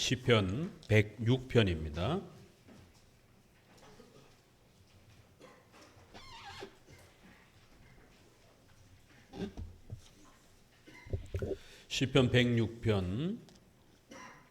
시편 106편입니다. 시편 106편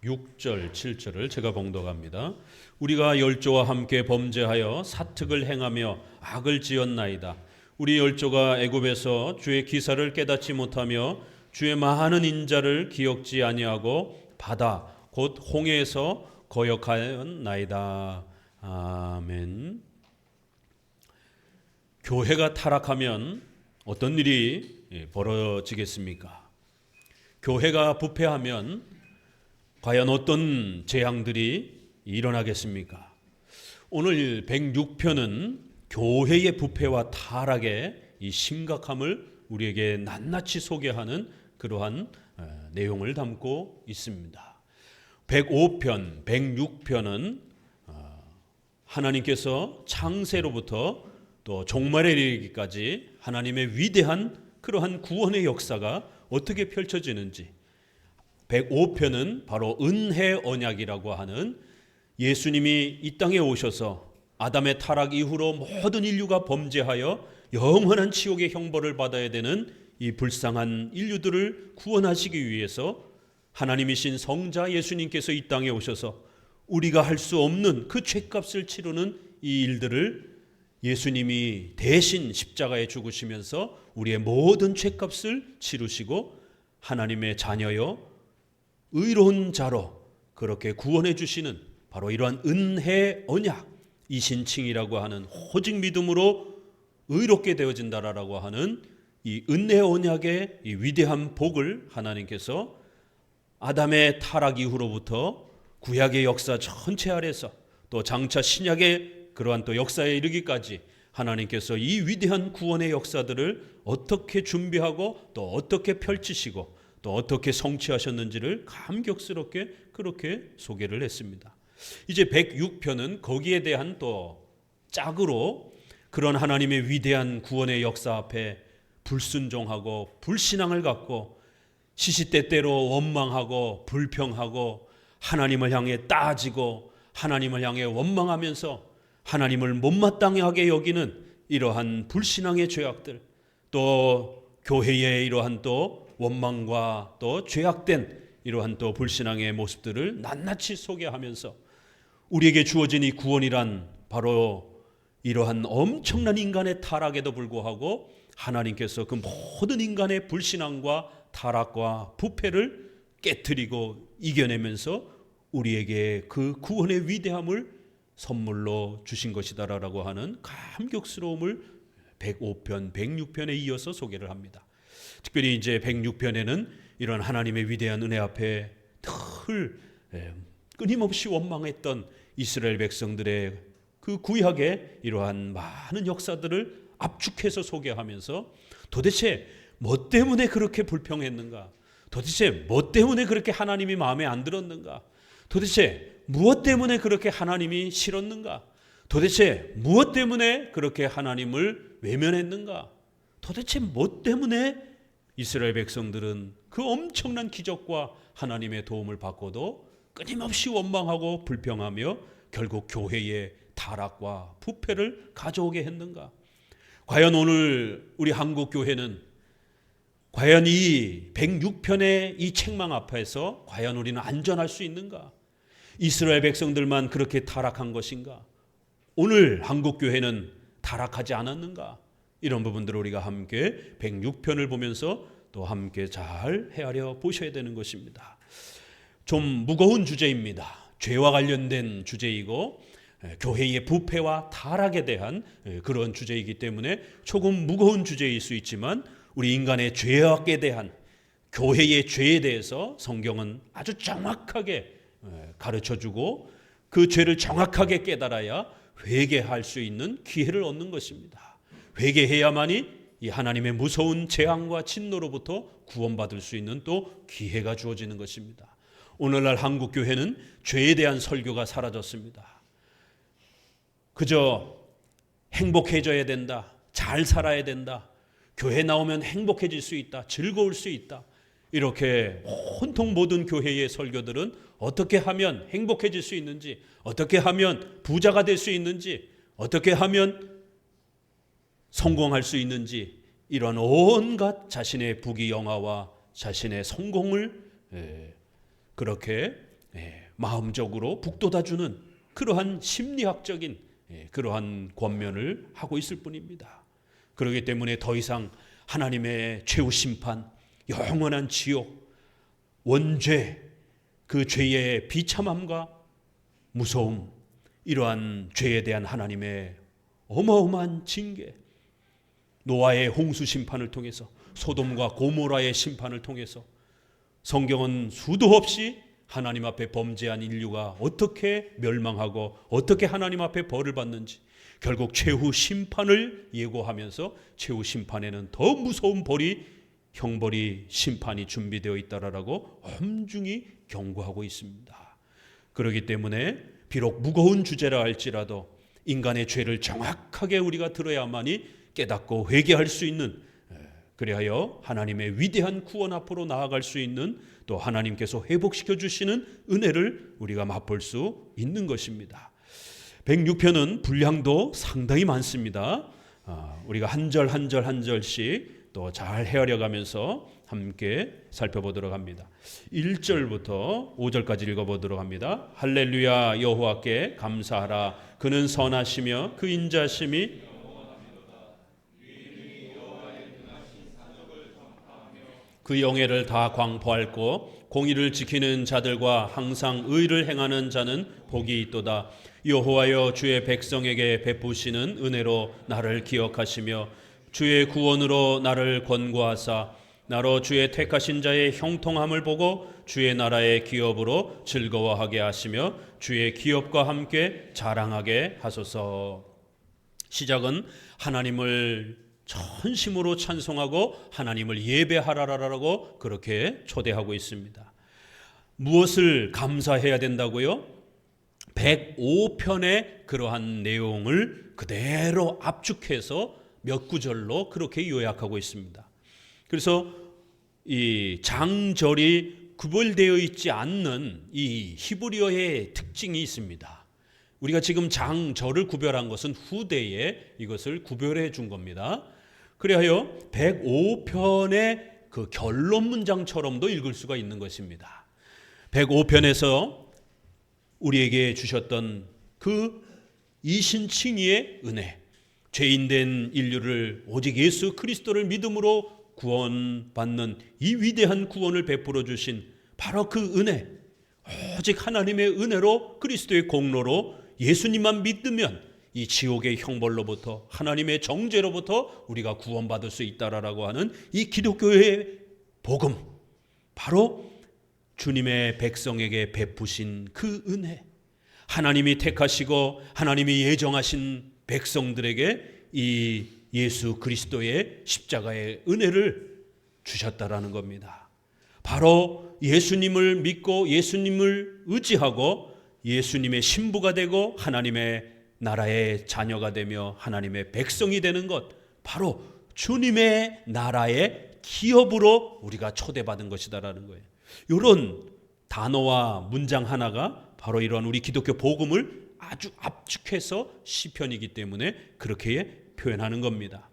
6절 7절을 제가 봉독합니다. 우리가 열조와 함께 범죄하여 사특을 행하며 악을 지었나이다. 우리 열조가 애굽에서 주의 기사를 깨닫지 못하며 주의 많은 인자를 기억지 아니하고 바다 곧 홍해에서 거역하였나이다. 아멘. 교회가 타락하면 어떤 일이 벌어지겠습니까? 교회가 부패하면 과연 어떤 재앙들이 일어나겠습니까? 오늘 106편은 교회의 부패와 타락의 이 심각함을 우리에게 낱낱이 소개하는 그러한 내용을 담고 있습니다. 105편, 106편은 하나님께서 창세로부터 또 종말에 이르기까지 하나님의 위대한 그러한 구원의 역사가 어떻게 펼쳐지는지, 105편은 바로 은혜 언약이라고 하는 예수님이 이 땅에 오셔서 아담의 타락 이후로 모든 인류가 범죄하여 영원한 지옥의 형벌을 받아야 되는 이 불쌍한 인류들을 구원하시기 위해서 하나님이신 성자 예수님께서 이 땅에 오셔서 우리가 할 수 없는 그 죄값을 치르는 이 일들을 예수님이 대신 십자가에 죽으시면서 우리의 모든 죄값을 치르시고 하나님의 자녀여 의로운 자로 그렇게 구원해 주시는 바로 이러한 은혜 언약, 이신칭이라고 하는 오직 믿음으로 의롭게 되어진다라고 하는 이 은혜 언약의 이 위대한 복을 하나님께서 아담의 타락 이후로부터 구약의 역사 전체 아래서 또 장차 신약의 그러한 또 역사에 이르기까지 하나님께서 이 위대한 구원의 역사들을 어떻게 준비하고 또 어떻게 펼치시고 또 어떻게 성취하셨는지를 감격스럽게 그렇게 소개를 했습니다. 이제 106편은 거기에 대한 또 짝으로 그런 하나님의 위대한 구원의 역사 앞에 불순종하고 불신앙을 갖고 시시때때로 원망하고 불평하고 하나님을 향해 따지고 하나님을 향해 원망하면서 하나님을 못마땅하게 여기는 이러한 불신앙의 죄악들, 또 교회의 이러한 또 원망과 또 죄악된 이러한 또 불신앙의 모습들을 낱낱이 소개하면서 우리에게 주어진 이 구원이란 바로 이러한 엄청난 인간의 타락에도 불구하고 하나님께서 그 모든 인간의 불신앙과 타락과 부패를 깨트리고 이겨내면서 우리에게 그 구원의 위대함을 선물로 주신 것이다라고 하는 감격스러움을 105편, 106편에 이어서 소개를 합니다. 특별히 이제 106편에는 이런 하나님의 위대한 은혜 앞에 늘 끊임없이 원망했던 이스라엘 백성들의 그 구약의 이러한 많은 역사들을 압축해서 소개하면서 도대체 뭐 때문에 그렇게 불평했는가? 도대체 뭐 때문에 그렇게 하나님이 마음에 안 들었는가? 도대체 무엇 때문에 그렇게 하나님이 싫었는가? 도대체 무엇 때문에 그렇게 하나님을 외면했는가? 도대체 뭐 때문에 이스라엘 백성들은 그 엄청난 기적과 하나님의 도움을 받고도 끊임없이 원망하고 불평하며 결국 교회의 타락과 부패를 가져오게 했는가? 과연 오늘 우리 한국 교회는 과연 이 106편의 이 책망 앞에서 과연 우리는 안전할 수 있는가? 이스라엘 백성들만 그렇게 타락한 것인가? 오늘 한국 교회는 타락하지 않았는가? 이런 부분들을 우리가 함께 106편을 보면서 또 함께 잘 헤아려 보셔야 되는 것입니다. 좀 무거운 주제입니다. 죄와 관련된 주제이고 교회의 부패와 타락에 대한 그런 주제이기 때문에 조금 무거운 주제일 수 있지만 우리 인간의 죄악에 대한 교회의 죄에 대해서 성경은 아주 정확하게 가르쳐주고 그 죄를 정확하게 깨달아야 회개할 수 있는 기회를 얻는 것입니다. 회개해야만이 이 하나님의 무서운 재앙과 진노로부터 구원받을 수 있는 또 기회가 주어지는 것입니다. 오늘날 한국 교회는 죄에 대한 설교가 사라졌습니다. 그저 행복해져야 된다, 잘 살아야 된다, 교회 나오면 행복해질 수 있다, 즐거울 수 있다, 이렇게 온통 모든 교회의 설교들은 어떻게 하면 행복해질 수 있는지, 어떻게 하면 부자가 될 수 있는지, 어떻게 하면 성공할 수 있는지, 이런 온갖 자신의 부귀영화와 자신의 성공을 그렇게 마음적으로 북돋아주는 그러한 심리학적인 그러한 권면을 하고 있을 뿐입니다. 그렇기 때문에 더 이상 하나님의 최후 심판, 영원한 지옥, 원죄, 그 죄의 비참함과 무서움, 이러한 죄에 대한 하나님의 어마어마한 징계, 노아의 홍수 심판을 통해서, 소돔과 고모라의 심판을 통해서 성경은 수도 없이 하나님 앞에 범죄한 인류가 어떻게 멸망하고 어떻게 하나님 앞에 벌을 받는지, 결국 최후 심판을 예고하면서 최후 심판에는 더 무서운 벌이, 형벌이, 심판이 준비되어 있다라고 엄중히 경고하고 있습니다. 그렇기 때문에 비록 무거운 주제라 할지라도 인간의 죄를 정확하게 우리가 들어야만이 깨닫고 회개할 수 있는, 그리하여 하나님의 위대한 구원 앞으로 나아갈 수 있는, 또 하나님께서 회복시켜 주시는 은혜를 우리가 맛볼 수 있는 것입니다. 106편은 분량도 상당히 많습니다. 우리가 한 절 한 절 한 절씩 또 잘 헤아려 가면서 함께 살펴보도록 합니다. 1절부터 5절까지 읽어보도록 합니다. 할렐루야, 여호와께 감사하라. 그는 선하시며 그 인자심이 그 영예를 다 광포할고, 공의를 지키는 자들과 항상 의를 행하는 자는 복이 있도다. 여호와여, 주의 백성에게 베푸시는 은혜로 나를 기억하시며 주의 구원으로 나를 권고하사 나로 주의 택하신 자의 형통함을 보고 주의 나라의 기업으로 즐거워하게 하시며 주의 기업과 함께 자랑하게 하소서. 시작은 하나님을 전심으로 찬송하고 하나님을 예배하라라고 그렇게 초대하고 있습니다. 무엇을 감사해야 된다고요? 105편의 그러한 내용을 그대로 압축해서 몇 구절로 그렇게 요약하고 있습니다. 그래서 이 장절이 구별되어 있지 않는 이 히브리어의 특징이 있습니다. 우리가 지금 장절을 구별한 것은 후대에 이것을 구별해 준 겁니다. 그래야 105편의 그 결론 문장처럼도 읽을 수가 있는 것입니다. 105편에서 우리에게 주셨던 그 이신칭의의 은혜, 죄인된 인류를 오직 예수 그리스도를 믿음으로 구원받는 이 위대한 구원을 베풀어 주신 바로 그 은혜, 오직 하나님의 은혜로, 그리스도의 공로로 예수님만 믿으면 이 지옥의 형벌로부터, 하나님의 정죄로부터 우리가 구원받을 수 있다라고 하는 이 기독교의 복음, 바로 주님의 백성에게 베푸신 그 은혜, 하나님이 택하시고 하나님이 예정하신 백성들에게 이 예수 그리스도의 십자가의 은혜를 주셨다라는 겁니다. 바로 예수님을 믿고 예수님을 의지하고 예수님의 신부가 되고 하나님의 나라의 자녀가 되며 하나님의 백성이 되는 것, 바로 주님의 나라의 기업으로 우리가 초대받은 것이다라는 거예요. 이런 단어와 문장 하나가 바로 이런 우리 기독교 복음을 아주 압축해서 시편이기 때문에 그렇게 표현하는 겁니다.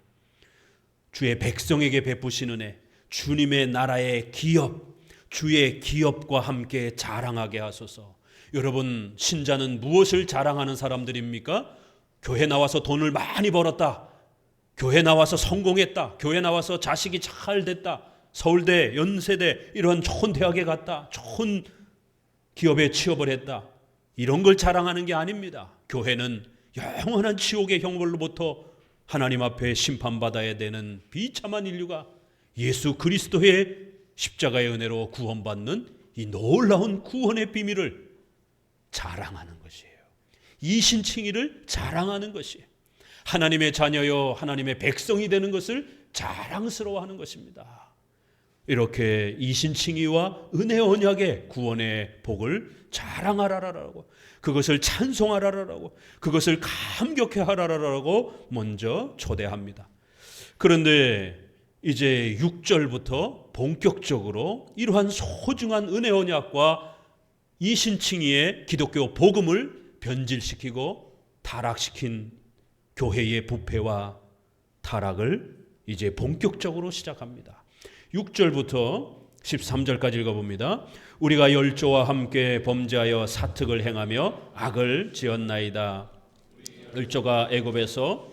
주의 백성에게 베푸시는 은혜, 주님의 나라의 기업, 주의 기업과 함께 자랑하게 하소서. 여러분, 신자는 무엇을 자랑하는 사람들입니까? 교회 나와서 돈을 많이 벌었다, 교회 나와서 성공했다, 교회 나와서 자식이 잘 됐다, 서울대, 연세대 이런 좋은 대학에 갔다, 좋은 기업에 취업을 했다, 이런 걸 자랑하는 게 아닙니다. 교회는 영원한 지옥의 형벌로부터 하나님 앞에 심판받아야 되는 비참한 인류가 예수 그리스도의 십자가의 은혜로 구원받는 이 놀라운 구원의 비밀을 자랑하는 것이에요. 이신칭의를 자랑하는 것이에요. 하나님의 자녀요, 하나님의 백성이 되는 것을 자랑스러워하는 것입니다. 이렇게 이신칭의와 은혜 언약의 구원의 복을 자랑하라라고, 그것을 찬송하라라고, 그것을 감격해 하라라고 먼저 초대합니다. 그런데 이제 6절부터 본격적으로 이러한 소중한 은혜 언약과 이신칭의의 기독교 복음을 변질시키고 타락시킨 교회의 부패와 타락을 이제 본격적으로 시작합니다. 6절부터 13절까지 읽어봅니다. 우리가 열조와 함께 범죄하여 사특을 행하며 악을 지었나이다. 열조가 애굽에서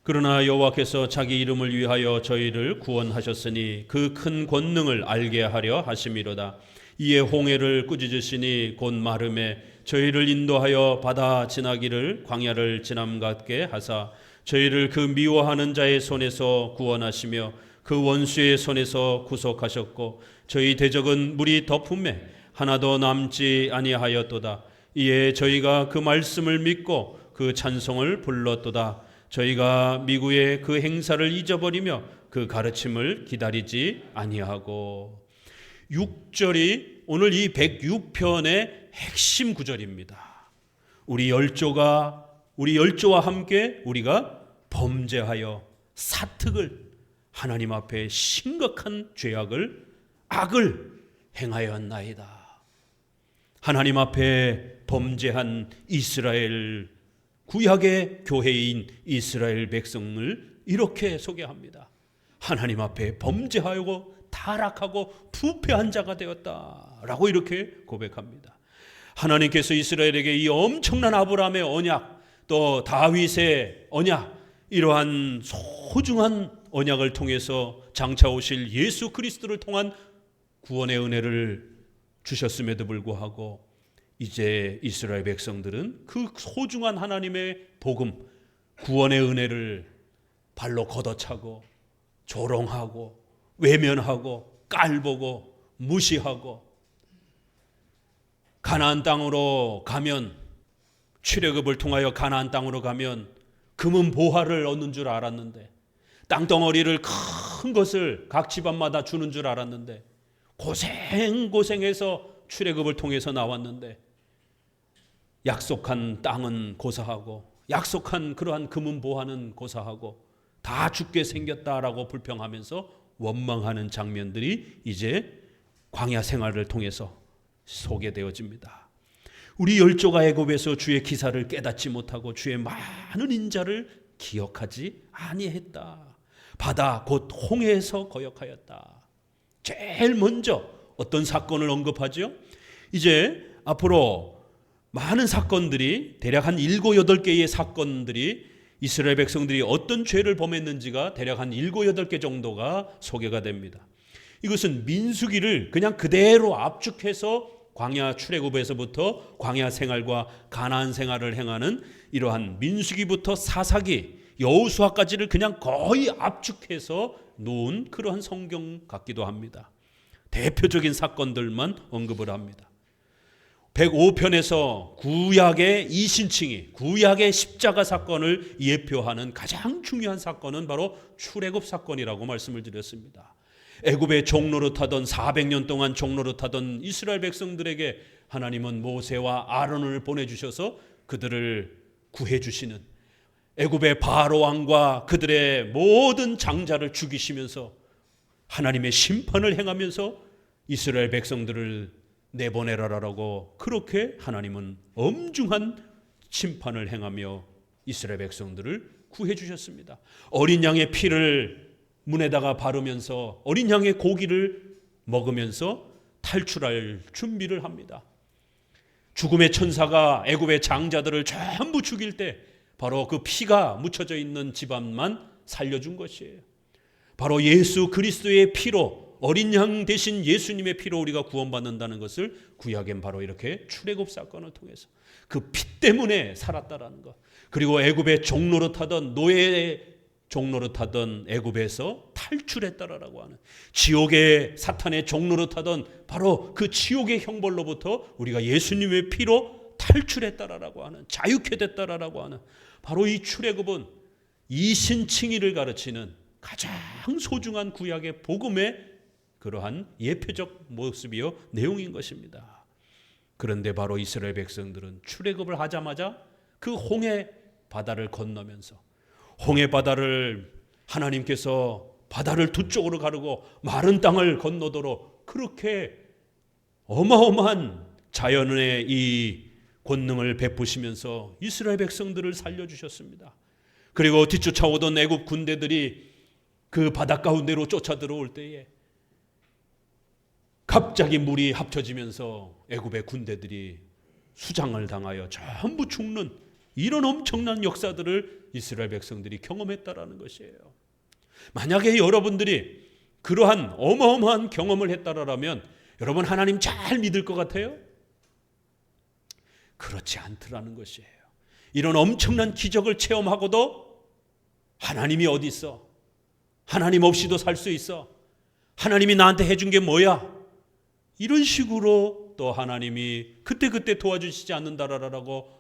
그러나 여호와께서 자기 이름을 위하여 저희를 구원하셨으니 그 큰 권능을 알게 하려 하심이로다. 이에 홍해를 꾸짖으시니 곧 마름에 저희를 인도하여 바다 지나기를 광야를 지남 같게 하사 저희를 그 미워하는 자의 손에서 구원하시며 그 원수의 손에서 구속하셨고 저희 대적은 물이 덮음에 하나도 남지 아니하였도다. 이에 저희가 그 말씀을 믿고 그 찬송을 불렀도다. 저희가 미구의 그 행사를 잊어버리며 그 가르침을 기다리지 아니하고. 6절이 오늘 이 106편의 핵심 구절입니다. 우리 열조와 함께 우리가 범죄하여 사특을, 하나님 앞에 심각한 죄악을, 악을 행하였나이다. 하나님 앞에 범죄한 이스라엘, 구약의 교회인 이스라엘 백성을 이렇게 소개합니다. 하나님 앞에 범죄하고 타락하고 부패한 자가 되었다라고 이렇게 고백합니다. 하나님께서 이스라엘에게 이 엄청난 아브라함의 언약, 또 다윗의 언약, 이러한 소중한 언약을 통해서 장차 오실 예수 그리스도를 통한 구원의 은혜를 주셨음에도 불구하고 이제 이스라엘 백성들은 그 소중한 하나님의 복음, 구원의 은혜를 발로 걷어차고 조롱하고 외면하고 깔보고 무시하고, 가나안 땅으로 가면, 출애굽을 통하여 가나안 땅으로 가면 금은 보화를 얻는 줄 알았는데, 땅덩어리를 큰 것을 각 집안마다 주는 줄 알았는데, 고생해서 출애굽을 통해서 나왔는데 약속한 땅은 고사하고 약속한 그러한 금은 보화는 고사하고 다 죽게 생겼다라고 불평하면서 원망하는 장면들이 이제 광야 생활을 통해서 소개되어집니다. 우리 열조가 애굽에서 주의 기사를 깨닫지 못하고 주의 많은 인자를 기억하지 아니했다. 바다 곧 홍해에서 거역하였다. 제일 먼저 어떤 사건을 언급하죠? 이제 앞으로 많은 사건들이, 대략 한 7, 8개의 사건들이 이스라엘 백성들이 어떤 죄를 범했는지가 대략 한 7, 8개 정도가 소개가 됩니다. 이것은 민수기를 그냥 그대로 압축해서 광야 출애굽에서부터 광야 생활과 가나안 생활을 행하는 이러한 민수기부터 사사기, 여호수아까지를 그냥 거의 압축해서 놓은 그러한 성경 같기도 합니다. 대표적인 사건들만 언급을 합니다. 105편에서 구약의 이신칭의, 구약의 십자가 사건을 예표하는 가장 중요한 사건은 바로 출애굽 사건이라고 말씀을 드렸습니다. 애굽의 종노릇하던 400년 동안 종노릇하던 이스라엘 백성들에게 하나님은 모세와 아론을 보내주셔서 그들을 구해주시는, 애굽의 바로 왕과 그들의 모든 장자를 죽이시면서 하나님의 심판을 행하면서 이스라엘 백성들을 내보내라라고, 그렇게 하나님은 엄중한 심판을 행하며 이스라엘 백성들을 구해 주셨습니다. 어린 양의 피를 문에다가 바르면서 어린 양의 고기를 먹으면서 탈출할 준비를 합니다. 죽음의 천사가 애굽의 장자들을 전부 죽일 때 바로 그 피가 묻혀져 있는 집안만 살려준 것이에요. 바로 예수 그리스도의 피로, 어린 양 대신 예수님의 피로 우리가 구원받는다는 것을 구약엔 바로 이렇게 출애굽 사건을 통해서 그 피 때문에 살았다라는 것, 그리고 애굽의 종노릇하던, 노예의 종노릇하던 애굽에서 탈출했다라고 하는, 지옥의 사탄의 종노릇하던 바로 그 지옥의 형벌로부터 우리가 예수님의 피로 탈출했다라고 하는, 자유케 됐다라고 하는, 바로 이 출애굽은 이신칭의를 가르치는 가장 소중한 구약의 복음의 그러한 예표적 모습이요 내용인 것입니다. 그런데 바로 이스라엘 백성들은 출애굽을 하자마자 그 홍해 바다를 건너면서 홍해 바다를 하나님께서 바다를 두 쪽으로 가르고 마른 땅을 건너도록 그렇게 어마어마한 자연의 이 권능을 베푸시면서 이스라엘 백성들을 살려주셨습니다. 그리고 뒤쫓아오던 애굽 군대들이 그 바다 가운데로 쫓아 들어올 때에 갑자기 물이 합쳐지면서 애굽의 군대들이 수장을 당하여 전부 죽는 이런 엄청난 역사들을 이스라엘 백성들이 경험했다라는 것이에요. 만약에 여러분들이 그러한 어마어마한 경험을 했다라면 여러분 하나님 잘 믿을 것 같아요? 그렇지 않더라는 것이에요. 이런 엄청난 기적을 체험하고도 하나님이 어디 있어? 하나님 없이도 살 수 있어? 하나님이 나한테 해준 게 뭐야? 이런 식으로 또 하나님이 그때그때 도와주시지 않는다라고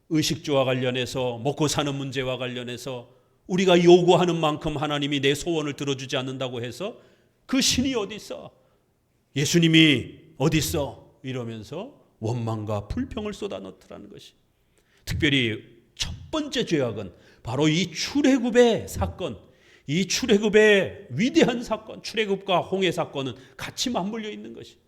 의식주와 관련해서 먹고 사는 문제와 관련해서 우리가 요구하는 만큼 하나님이 내 소원을 들어주지 않는다고 해서 그 신이 어디 있어? 예수님이 어디 있어? 이러면서 원망과 불평을 쏟아넣더라는 것이. 특별히 첫 번째 죄악은 바로 이 출애굽의 사건, 이 출애굽의 위대한 사건, 출애굽과 홍해 사건은 같이 맞물려 있는 것이.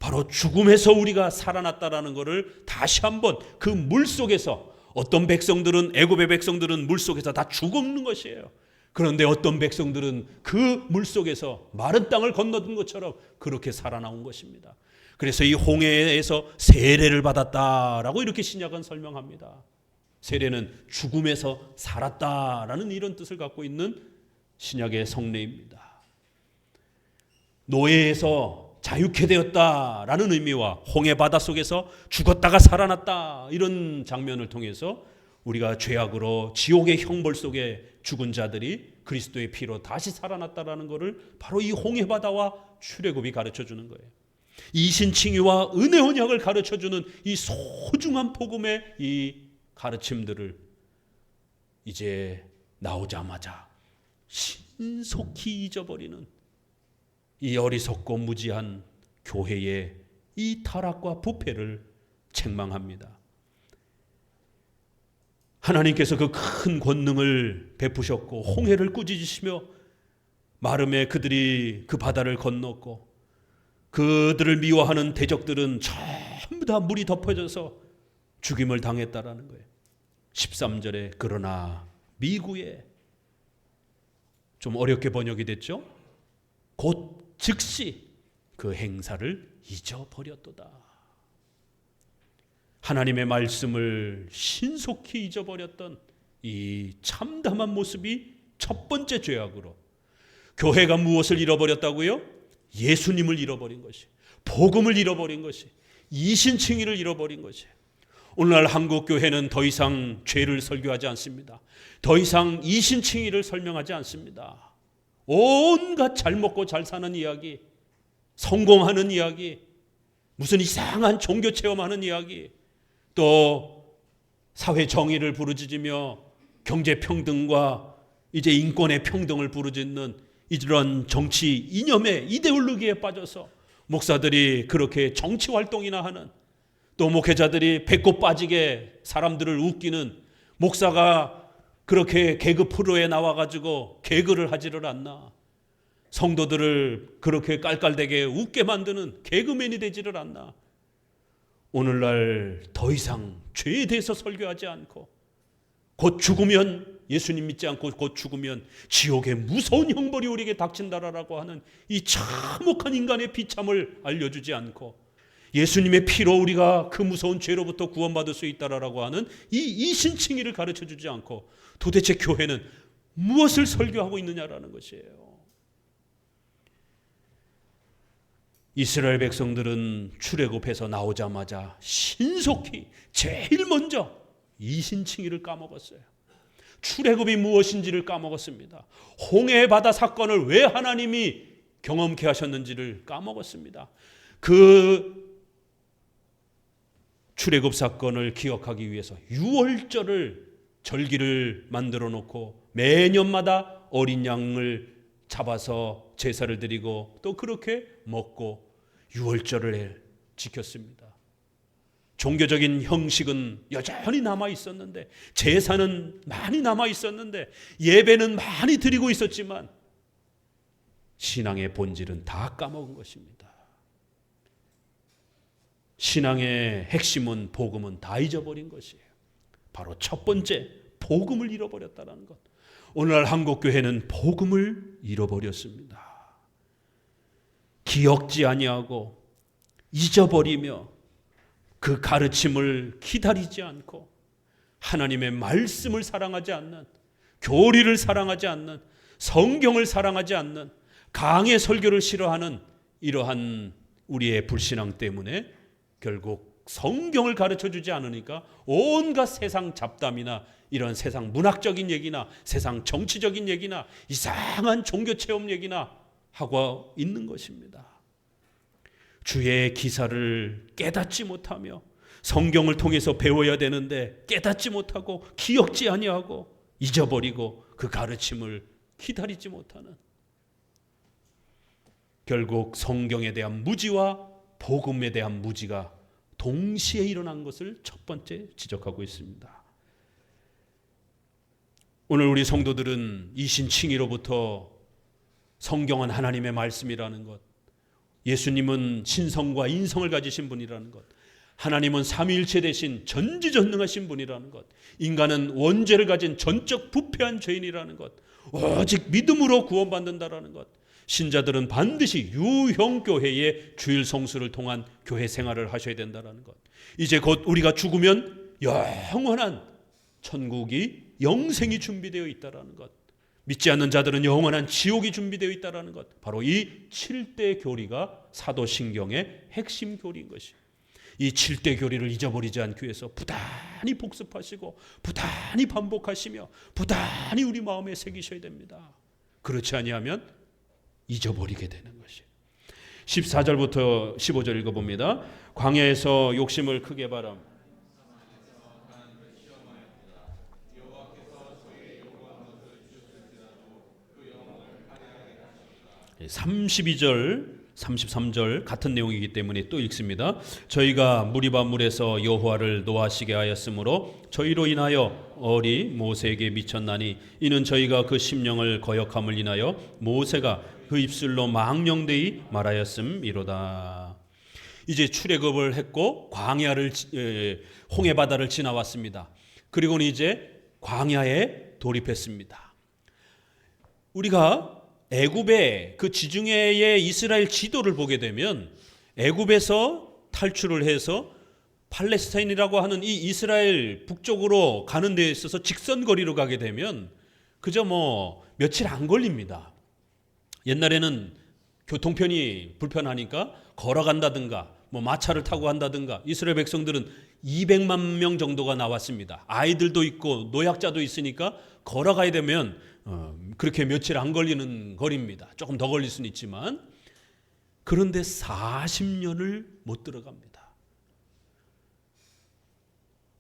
바로 죽음에서 우리가 살아났다라는 것을 다시 한번 그 물속에서 어떤 백성들은 애굽의 백성들은 물속에서 다 죽는 것이에요. 그런데 어떤 백성들은 그 물속에서 마른 땅을 건너든 것처럼 그렇게 살아나온 것입니다. 그래서 이 홍해에서 세례를 받았다라고 이렇게 신약은 설명합니다. 세례는 죽음에서 살았다라는 이런 뜻을 갖고 있는 신약의 성례입니다. 노예에서 자유케 되었다라는 의미와 홍해 바다 속에서 죽었다가 살아났다 이런 장면을 통해서 우리가 죄악으로 지옥의 형벌 속에 죽은 자들이 그리스도의 피로 다시 살아났다라는 것을 바로 이 홍해 바다와 출애굽이 가르쳐주는 거예요. 이신칭의와 은혜 언약을 가르쳐주는 이 소중한 복음의 이 가르침들을 이제 나오자마자 신속히 잊어버리는 이 어리석고 무지한 교회의 이 타락과 부패를 책망합니다. 하나님께서 그 큰 권능을 베푸셨고 홍해를 꾸짖으시며 마름에 그들이 그 바다를 건넜고 그들을 미워하는 대적들은 전부 다 물이 덮어져서 죽임을 당했다라는 거예요. 13절에 그러나 미구에 좀 어렵게 번역이 됐죠. 곧 즉시 그 행사를 잊어버렸도다. 하나님의 말씀을 신속히 잊어버렸던 이 참담한 모습이 첫 번째 죄악으로, 교회가 무엇을 잃어버렸다고요? 예수님을 잃어버린 것이, 복음을 잃어버린 것이, 이신칭의를 잃어버린 것이. 오늘날 한국 교회는 더 이상 죄를 설교하지 않습니다. 더 이상 이신칭의를 설명하지 않습니다. 온갖 잘 먹고 잘 사는 이야기, 성공하는 이야기, 무슨 이상한 종교 체험하는 이야기, 또 사회 정의를 부르짖으며 경제 평등과 이제 인권의 평등을 부르짖는 이런 정치 이념의 이데올로기에 빠져서 목사들이 그렇게 정치 활동이나 하는, 또 목회자들이 배꼽 빠지게 사람들을 웃기는, 목사가 그렇게 개그 프로에 나와가지고 개그를 하지를 않나, 성도들을 그렇게 깔깔대게 웃게 만드는 개그맨이 되지를 않나. 오늘날 더 이상 죄에 대해서 설교하지 않고 곧 죽으면, 예수님 믿지 않고 곧 죽으면 지옥의 무서운 형벌이 우리에게 닥친다라고 하는 이 참혹한 인간의 비참을 알려주지 않고 예수님의 피로 우리가 그 무서운 죄로부터 구원받을 수 있다라고 하는 이 이신칭의를 가르쳐주지 않고 도대체 교회는 무엇을 설교하고 있느냐라는 것이에요. 이스라엘 백성들은 출애굽해서 나오자마자 신속히 제일 먼저 이신칭의를 까먹었어요. 출애굽이 무엇인지를 까먹었습니다. 홍해 바다 사건을 왜 하나님이 경험케 하셨는지를 까먹었습니다. 그 출애굽 사건을 기억하기 위해서 유월절을, 절기를 만들어 놓고 매년마다 어린 양을 잡아서 제사를 드리고 또 그렇게 먹고 유월절을 지켰습니다. 종교적인 형식은 여전히 남아 있었는데, 제사는 많이 남아 있었는데, 예배는 많이 드리고 있었지만 신앙의 본질은 다 까먹은 것입니다. 신앙의 핵심은, 복음은 다 잊어버린 것이에요. 바로 첫 번째, 복음을 잃어버렸다는 것. 오늘날 한국교회는 복음을 잃어버렸습니다. 기억지 아니하고 잊어버리며 그 가르침을 기다리지 않고 하나님의 말씀을 사랑하지 않는, 교리를 사랑하지 않는, 성경을 사랑하지 않는, 강의 설교를 싫어하는 이러한 우리의 불신앙 때문에 결국 성경을 가르쳐주지 않으니까 온갖 세상 잡담이나 이런 세상 문학적인 얘기나 세상 정치적인 얘기나 이상한 종교체험 얘기나 하고 있는 것입니다. 주의 기사를 깨닫지 못하며 성경을 통해서 배워야 되는데 깨닫지 못하고 기억지 아니하고 잊어버리고 그 가르침을 기다리지 못하는, 결국 성경에 대한 무지와 복음에 대한 무지가 동시에 일어난 것을 첫 번째 지적하고 있습니다. 오늘 우리 성도들은 이신칭의로부터 성경은 하나님의 말씀이라는 것, 예수님은 신성과 인성을 가지신 분이라는 것, 하나님은 삼위일체 되신 전지전능하신 분이라는 것, 인간은 원죄를 가진 전적 부패한 죄인이라는 것, 오직 믿음으로 구원받는다라는 것, 신자들은 반드시 유형교회의 주일 성수를 통한 교회 생활을 하셔야 된다는 것, 이제 곧 우리가 죽으면 영원한 천국이, 영생이 준비되어 있다는 것, 믿지 않는 자들은 영원한 지옥이 준비되어 있다는 것, 바로 이 7대 교리가 사도신경의 핵심 교리인 것이에요. 이 7대 교리를 잊어버리지 않기 위해서 부단히 복습하시고 부단히 반복하시며 부단히 우리 마음에 새기셔야 됩니다. 그렇지 아니하면 잊어버리게 되는 것이에요. 14절부터 15절 읽어봅니다. 광야에서 욕심을 크게 바람 32절 33절 같은 내용이기 때문에 또 읽습니다. 저희가 무리바 물에서 여호와를 노하시게 하였으므로 저희로 인하여 얼이 모세에게 미쳤나니 이는 저희가 그 심령을 거역함을 인하여 모세가 그 입술로 망령되이 말하였음이로다. 이제 출애굽을 했고 광야를 홍해 바다를 지나왔습니다. 그리고는 이제 광야에 돌입했습니다. 우리가 애굽의 그 지중해의 이스라엘 지도를 보게 되면 애굽에서 탈출을 해서 팔레스타인이라고 하는 이 이스라엘 북쪽으로 가는 데 있어서 직선거리로 가게 되면 그저 며칠 안 걸립니다. 옛날에는 교통편이 불편하니까 걸어간다든가 마차를 타고 간다든가, 이스라엘 백성들은 200만 명 정도가 나왔습니다. 아이들도 있고 노약자도 있으니까 걸어가야 되면 그렇게 며칠 안 걸리는 거리입니다. 조금 더 걸릴 수는 있지만, 그런데 40년을 못 들어갑니다.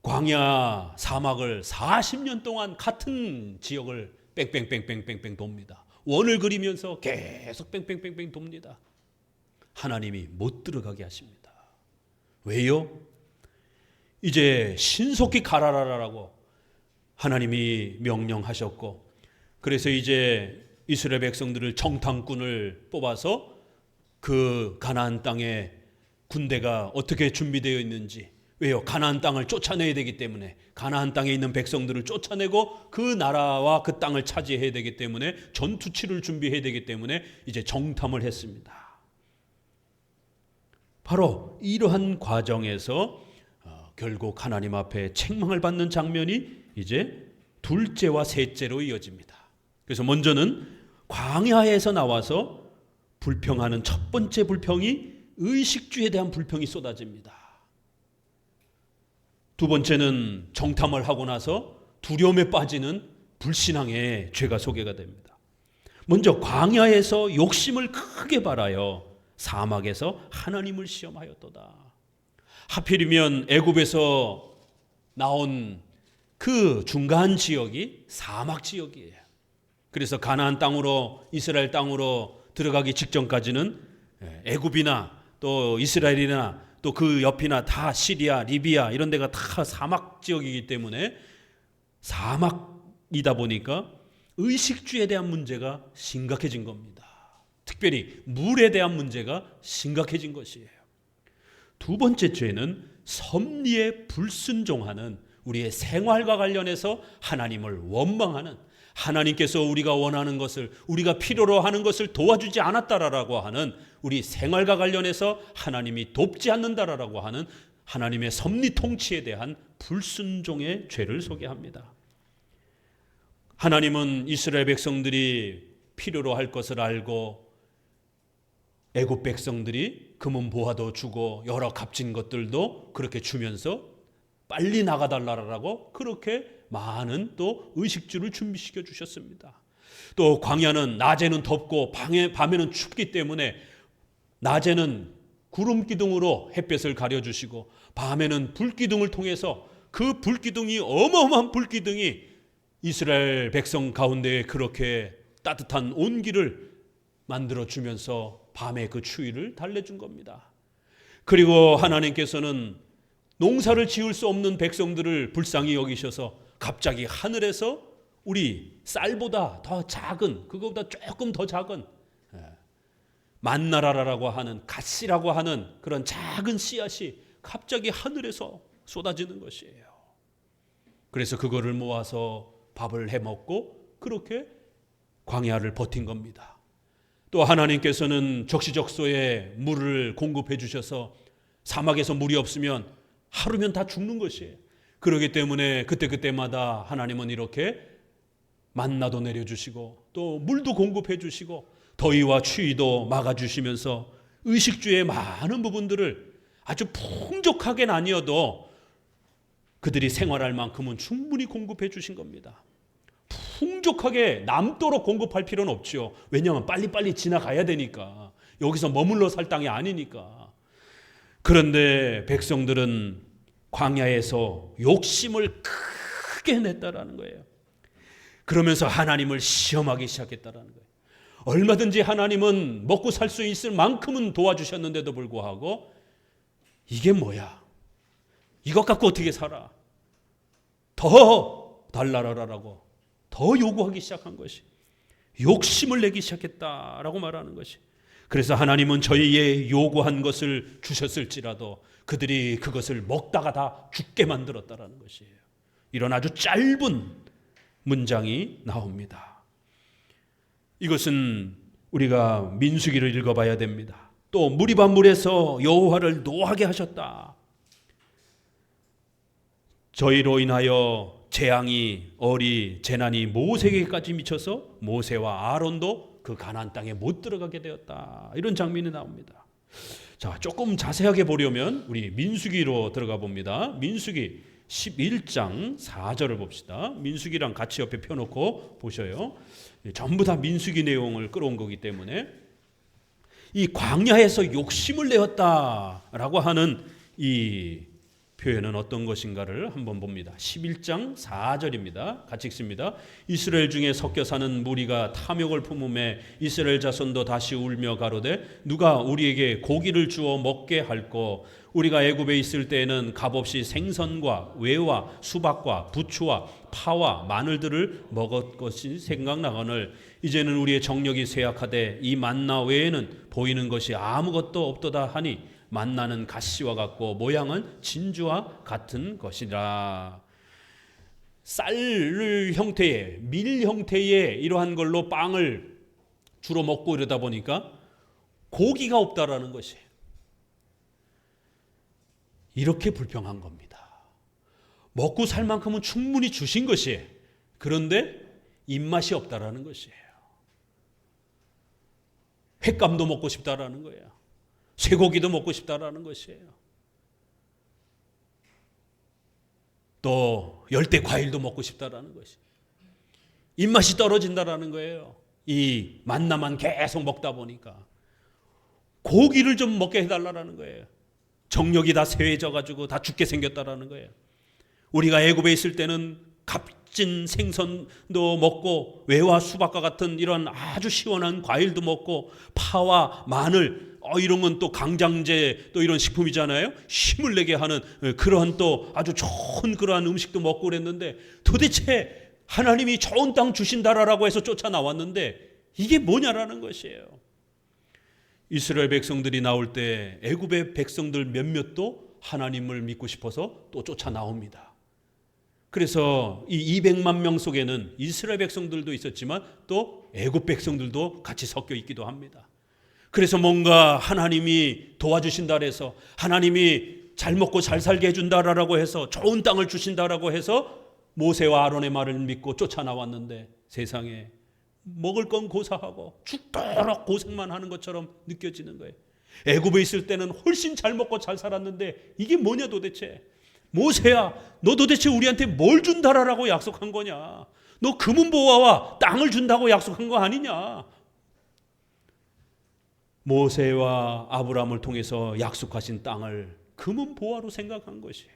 광야 사막을 40년 동안 같은 지역을 뺑뺑뺑뺑뺑뺑 돕니다. 원을 그리면서 계속 뺑뺑뺑뺑 돕니다. 하나님이 못 들어가게 하십니다. 왜요? 이제 신속히 가라라라고 하나님이 명령하셨고, 그래서 이제 이스라엘 백성들을 정탐꾼을 뽑아서 그 가나안 땅에 군대가 어떻게 준비되어 있는지, 왜요? 가나안 땅을 쫓아내야 되기 때문에, 가나안 땅에 있는 백성들을 쫓아내고 그 나라와 그 땅을 차지해야 되기 때문에, 전투치를 준비해야 되기 때문에 이제 정탐을 했습니다. 바로 이러한 과정에서 결국 하나님 앞에 책망을 받는 장면이 이제 둘째와 셋째로 이어집니다. 그래서 먼저는 광야에서 나와서 불평하는 첫 번째 불평이 의식주에 대한 불평이 쏟아집니다. 두 번째는 정탐을 하고 나서 두려움에 빠지는 불신앙의 죄가 소개가 됩니다. 먼저 광야에서 욕심을 크게 바라여 사막에서 하나님을 시험하였도다. 하필이면 애굽에서 나온 그 중간 지역이 사막 지역이에요. 그래서 가나안 땅으로, 이스라엘 땅으로 들어가기 직전까지는 애굽이나 또 이스라엘이나 또 그 옆이나 다 시리아, 리비아 이런 데가 다 사막 지역이기 때문에 사막이다 보니까 의식주에 대한 문제가 심각해진 겁니다. 특별히 물에 대한 문제가 심각해진 것이에요. 두 번째 죄는 섭리에 불순종하는, 우리의 생활과 관련해서 하나님을 원망하는, 하나님께서 우리가 원하는 것을, 우리가 필요로 하는 것을 도와주지 않았다라고 하는, 우리 생활과 관련해서 하나님이 돕지 않는다라고 하는 하나님의 섭리 통치에 대한 불순종의 죄를 소개합니다. 하나님은 이스라엘 백성들이 필요로 할 것을 알고 애굽 백성들이 금은 보화도 주고 여러 값진 것들도 그렇게 주면서 빨리 나가달라고 그렇게 많은 또 의식주를 준비시켜 주셨습니다. 또 광야는 낮에는 덥고 밤에는 춥기 때문에 낮에는 구름 기둥으로 햇볕을 가려주시고 밤에는 불기둥을 통해서 그 불기둥이, 어마어마한 불기둥이 이스라엘 백성 가운데에 그렇게 따뜻한 온기를 만들어주면서 밤의 그 추위를 달래준 겁니다. 그리고 하나님께서는 농사를 지을 수 없는 백성들을 불쌍히 여기셔서 갑자기 하늘에서 우리 쌀보다 더 작은, 그거보다 조금 더 작은 만나라라고 하는, 갓씨라고 하는 그런 작은 씨앗이 갑자기 하늘에서 쏟아지는 것이에요. 그래서 그거를 모아서 밥을 해먹고 그렇게 광야를 버틴 겁니다. 또 하나님께서는 적시적소에 물을 공급해 주셔서 사막에서 물이 없으면 하루면 다 죽는 것이에요. 그렇기 때문에 그때그때마다 하나님은 이렇게 만나도 내려주시고 또 물도 공급해 주시고 더위와 추위도 막아주시면서 의식주의 많은 부분들을 아주 풍족하게는 아니어도 그들이 생활할 만큼은 충분히 공급해 주신 겁니다. 풍족하게 남도록 공급할 필요는 없죠. 왜냐하면 빨리빨리 지나가야 되니까. 여기서 머물러 살 땅이 아니니까. 그런데 백성들은 광야에서 욕심을 크게 냈다라는 거예요. 그러면서 하나님을 시험하기 시작했다라는 거예요. 얼마든지 하나님은 먹고 살 수 있을 만큼은 도와주셨는데도 불구하고 이게 뭐야? 이것 갖고 어떻게 살아? 더 달라라라고 더 요구하기 시작한 것이, 욕심을 내기 시작했다라고 말하는 것이. 그래서 하나님은 저희의 요구한 것을 주셨을지라도 그들이 그것을 먹다가 다 죽게 만들었다라는 것이에요. 이런 아주 짧은 문장이 나옵니다. 이것은 우리가 민수기를 읽어봐야 됩니다. 또 무리반물에서 여호와를 노하게 하셨다. 저희로 인하여 재앙이, 재난이 모세에게까지 미쳐서 모세와 아론도 그 가나안 땅에 못 들어가게 되었다. 이런 장면이 나옵니다. 자, 조금 자세하게 보려면 우리 민수기로 들어가 봅니다. 민수기 11장 4절을 봅시다. 민수기랑 같이 옆에 펴놓고 보셔요. 전부 다 민수기 내용을 끌어온 거기 때문에 이 광야에서 욕심을 내었다라고 하는 이 표현은 어떤 것인가를 한번 봅니다. 11장 4절입니다. 같이 읽습니다. 이스라엘 중에 섞여 사는 무리가 탐욕을 품음에 이스라엘 자손도 다시 울며 가로되 누가 우리에게 고기를 주어 먹게 할꼬. 우리가 애굽에 있을 때에는 값없이 생선과 외와 수박과 부추와 파와 마늘들을 먹었 것이 생각나거늘 이제는 우리의 정력이 쇠약하되 이 만나 외에는 보이는 것이 아무것도 없도다 하니 만나는 가시와 같고 모양은 진주와 같은 것이라. 쌀 형태의, 밀 형태의 이러한 걸로 빵을 주로 먹고 이러다 보니까 고기가 없다라는 것이에요. 이렇게 불평한 겁니다. 먹고 살 만큼은 충분히 주신 것이에요. 그런데 입맛이 없다라는 것이에요. 횟감도 먹고 싶다라는 거예요. 쇠고기도 먹고 싶다라는 것이에요. 또 열대 과일도 먹고 싶다라는 것이. 입맛이 떨어진다라는 거예요. 이 만나만 계속 먹다 보니까 고기를 좀 먹게 해달라는 거예요. 정력이 다 쇠해져 가지고 다 죽게 생겼다라는 거예요. 우리가 애굽에 있을 때는 값진 생선도 먹고 외와 수박과 같은 이런 아주 시원한 과일도 먹고 파와 마늘 이런 건 또 강장제 또 이런 식품이잖아요. 힘을 내게 하는 그러한 또 아주 좋은 그러한 음식도 먹고 그랬는데 도대체 하나님이 좋은 땅 주신다라고 해서 쫓아 나왔는데 이게 뭐냐라는 것이에요. 이스라엘 백성들이 나올 때 애굽의 백성들 몇몇도 하나님을 믿고 싶어서 또 쫓아 나옵니다. 그래서 이 200만 명 속에는 이스라엘 백성들도 있었지만 또 애굽 백성들도 같이 섞여 있기도 합니다. 그래서 뭔가 하나님이 도와주신다 해서 하나님이 잘 먹고 잘 살게 해준다라고 해서 좋은 땅을 주신다라고 해서 모세와 아론의 말을 믿고 쫓아 나왔는데 세상에 먹을 건 고사하고 죽도록 고생만 하는 것처럼 느껴지는 거예요. 애굽에 있을 때는 훨씬 잘 먹고 잘 살았는데 이게 뭐냐 도대체. 모세야, 너 도대체 우리한테 뭘 준다라고 약속한 거냐? 너 금은보화와 땅을 준다고 약속한 거 아니냐? 모세와 아브라함을 통해서 약속하신 땅을 금은보화로 생각한 것이에요.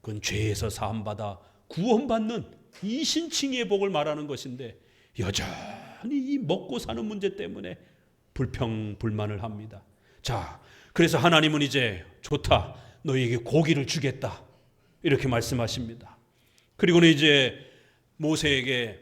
그건 죄에서 사함받아 구원받는 이신칭의의 복을 말하는 것인데 여전히 이 먹고 사는 문제 때문에 불평불만을 합니다. 자, 그래서 하나님은 이제 좋다, 너희에게 고기를 주겠다 이렇게 말씀하십니다. 그리고는 이제 모세에게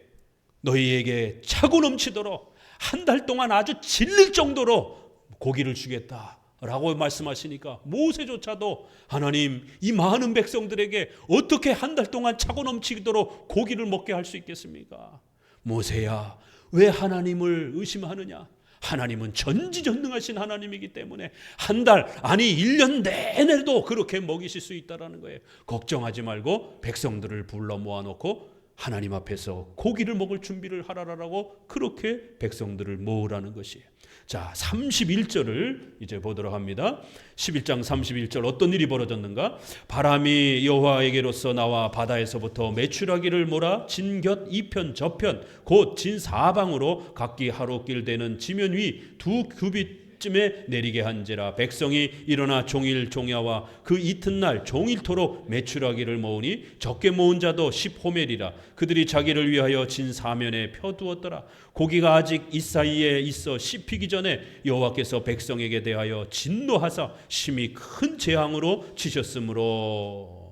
너희에게 차고 넘치도록 한 달 동안 아주 질릴 정도로 고기를 주겠다라고 말씀하시니까 모세조차도 하나님 이 많은 백성들에게 어떻게 한 달 동안 차고 넘치도록 고기를 먹게 할 수 있겠습니까? 모세야, 왜 하나님을 의심하느냐? 하나님은 전지전능하신 하나님이기 때문에 한 달, 아니 1년 내내도 그렇게 먹이실 수 있다는 거예요. 걱정하지 말고 백성들을 불러 모아놓고 하나님 앞에서 고기를 먹을 준비를 하라라고 그렇게 백성들을 모으라는 것이에요. 자, 31절을 이제 보도록 합니다. 11장 31절 어떤 일이 벌어졌는가? 바람이 여호와에게로서 나와 바다에서부터 메추라기를 몰아 진곁 이편 저편 곧 진사방으로 각기 하루 길 되는 지면 위 2규빗쯤에 내리게 한지라. 백성이 일어나 종일 종야와 그 이튿날 종일토록 메추라기를 모으니 적게 모은 자도 10호멜이라. 그들이 자기를 위하여 진 사면에 펴두었더라. 고기가 아직 이 사이에 있어 씹히기 전에 여호와께서 백성에게 대하여 진노하사 심히 큰 재앙으로 치셨으므로.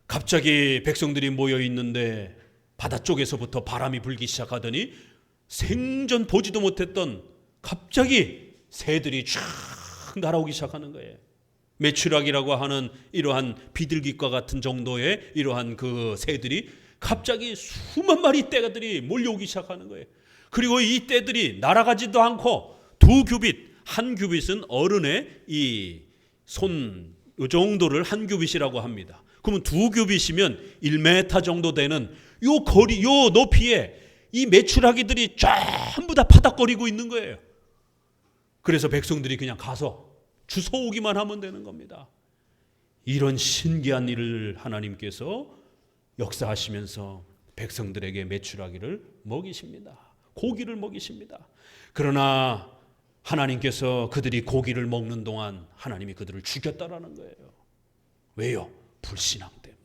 갑자기 백성들이 모여 있는데 바다 쪽에서부터 바람이 불기 시작하더니 생전 보지도 못했던 갑자기 새들이 쫙 날아오기 시작하는 거예요. 메추라기라고 하는 이러한 비둘기과 같은 정도의 이러한 그 새들이 갑자기 수만 마리 떼들이 몰려오기 시작하는 거예요. 그리고 이 떼들이 날아가지도 않고 2규빗, 한 규빗은 어른의 이 손 요 정도를 한 규빗이라고 합니다. 그러면 2규빗이면 1m 정도 되는 요 거리, 요 높이에 이 메추라기들이 전부 다 파닥거리고 있는 거예요. 그래서 백성들이 그냥 가서 주워오기만 하면 되는 겁니다. 이런 신기한 일을 하나님께서 역사하시면서 백성들에게 메추라기를 먹이십니다. 고기를 먹이십니다. 그러나 하나님께서 그들이 고기를 먹는 동안 하나님이 그들을 죽였다라는 거예요. 왜요? 불신앙 때문에.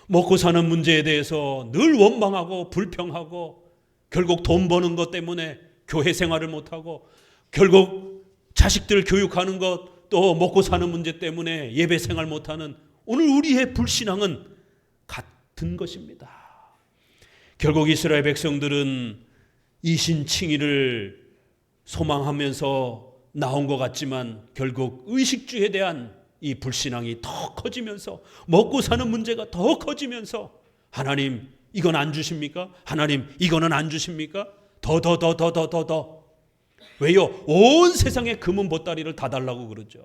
먹고 사는 문제에 대해서 늘 원망하고 불평하고 결국 돈 버는 것 때문에 교회 생활을 못하고 결국 자식들 교육하는 것 또 먹고 사는 문제 때문에 예배 생활 못하는 오늘 우리의 불신앙은 같은 것입니다. 결국 이스라엘 백성들은 이신칭의를 소망하면서 나온 것 같지만 결국 의식주에 대한 이 불신앙이 더 커지면서 먹고 사는 문제가 더 커지면서 하나님 이건 안 주십니까? 하나님 이거는 안 주십니까? 더 왜요? 온 세상의 금은 보따리를 다 달라고 그러죠.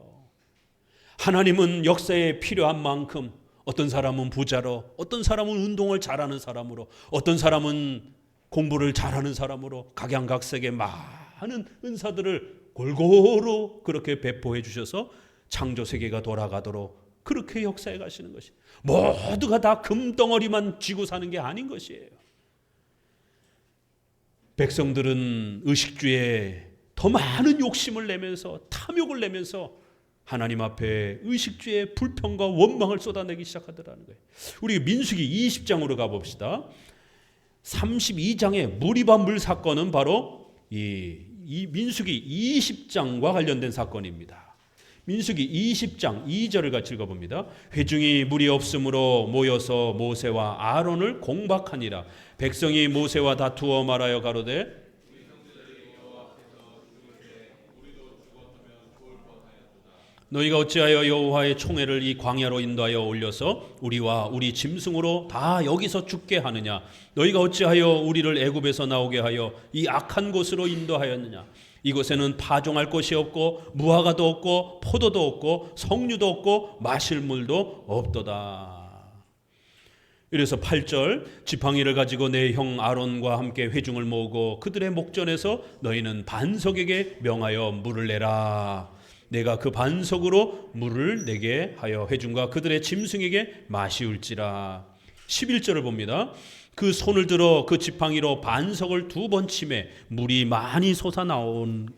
하나님은 역사에 필요한 만큼 어떤 사람은 부자로, 어떤 사람은 운동을 잘하는 사람으로, 어떤 사람은 공부를 잘하는 사람으로 각양각색의 많은 은사들을 골고루 그렇게 배포해 주셔서 창조 세계가 돌아가도록 그렇게 역사해 가시는 것이, 모두가 다 금덩어리만 쥐고 사는 게 아닌 것이에요. 백성들은 의식주에 더 많은 욕심을 내면서 탐욕을 내면서 하나님 앞에 의식주의 불평과 원망을 쏟아내기 시작하더라는 거예요. 우리 민수기 20장으로 가봅시다. 32장의 무리바 물 사건은 바로 이 민수기 20장과 관련된 사건입니다. 민수기 20장 2절을 같이 읽어봅니다. 회중이 물이 없으므로 모여서 모세와 아론을 공박하니라. 백성이 모세와 다투어 말하여 가로되 너희가 어찌하여 여호와의 총회를 이 광야로 인도하여 올려서 우리와 우리 짐승으로 다 여기서 죽게 하느냐? 너희가 어찌하여 우리를 애굽에서 나오게 하여 이 악한 곳으로 인도하였느냐? 이곳에는 파종할 곳이 없고 무화과도 없고 포도도 없고 석류도 없고 마실 물도 없도다. 이래서 8절 지팡이를 가지고 내 형 아론과 함께 회중을 모으고 그들의 목전에서 너희는 반석에게 명하여 물을 내라. 내가 그 반석으로 물을 내게 하여 회중과 그들의 짐승에게 마시울지라. 11절을 봅니다. 그 손을 들어 그 지팡이로 반석을 2번 치매 물이 많이 솟아나온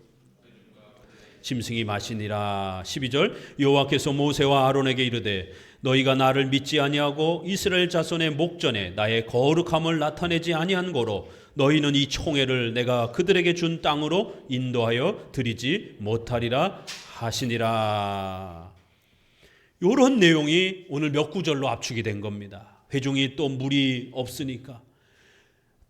짐승이 마시니라. 12절 여호와께서 모세와 아론에게 이르되 너희가 나를 믿지 아니하고 이스라엘 자손의 목전에 나의 거룩함을 나타내지 아니한 고로 너희는 이 총회를 내가 그들에게 준 땅으로 인도하여 드리지 못하리라 하시니라. 이런 내용이 오늘 몇 구절로 압축이 된 겁니다. 회중이 또 물이 없으니까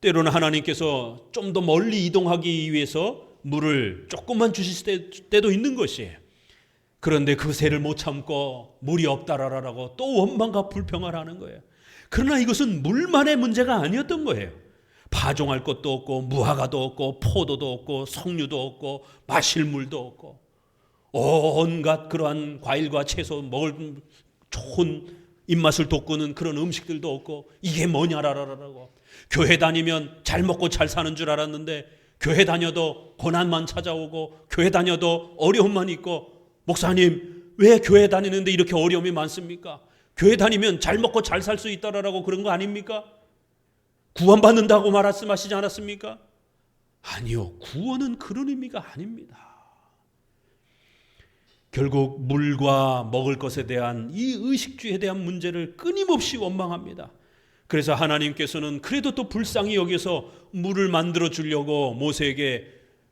때로는 하나님께서 좀 더 멀리 이동하기 위해서 물을 조금만 주실 때도 있는 것이에요. 그런데 그 새를 못 참고 물이 없다라고 또 원망과 불평을 하는 거예요. 그러나 이것은 물만의 문제가 아니었던 거예요. 파종할 것도 없고 무화과도 없고 포도도 없고 석류도 없고 마실 물도 없고 온갖 그러한 과일과 채소 먹을 좋은 입맛을 돋구는 그런 음식들도 없고 이게 뭐냐라고. 교회 다니면 잘 먹고 잘 사는 줄 알았는데 교회 다녀도 고난만 찾아오고 교회 다녀도 어려움만 있고 목사님 왜 교회 다니는데 이렇게 어려움이 많습니까? 교회 다니면 잘 먹고 잘 살 수 있다라고 그런 거 아닙니까? 구원받는다고 말씀하시지 않았습니까? 아니요. 구원은 그런 의미가 아닙니다. 결국 물과 먹을 것에 대한 이 의식주에 대한 문제를 끊임없이 원망합니다. 그래서 하나님께서는 그래도 또 불쌍히 여기서 물을 만들어 주려고 모세에게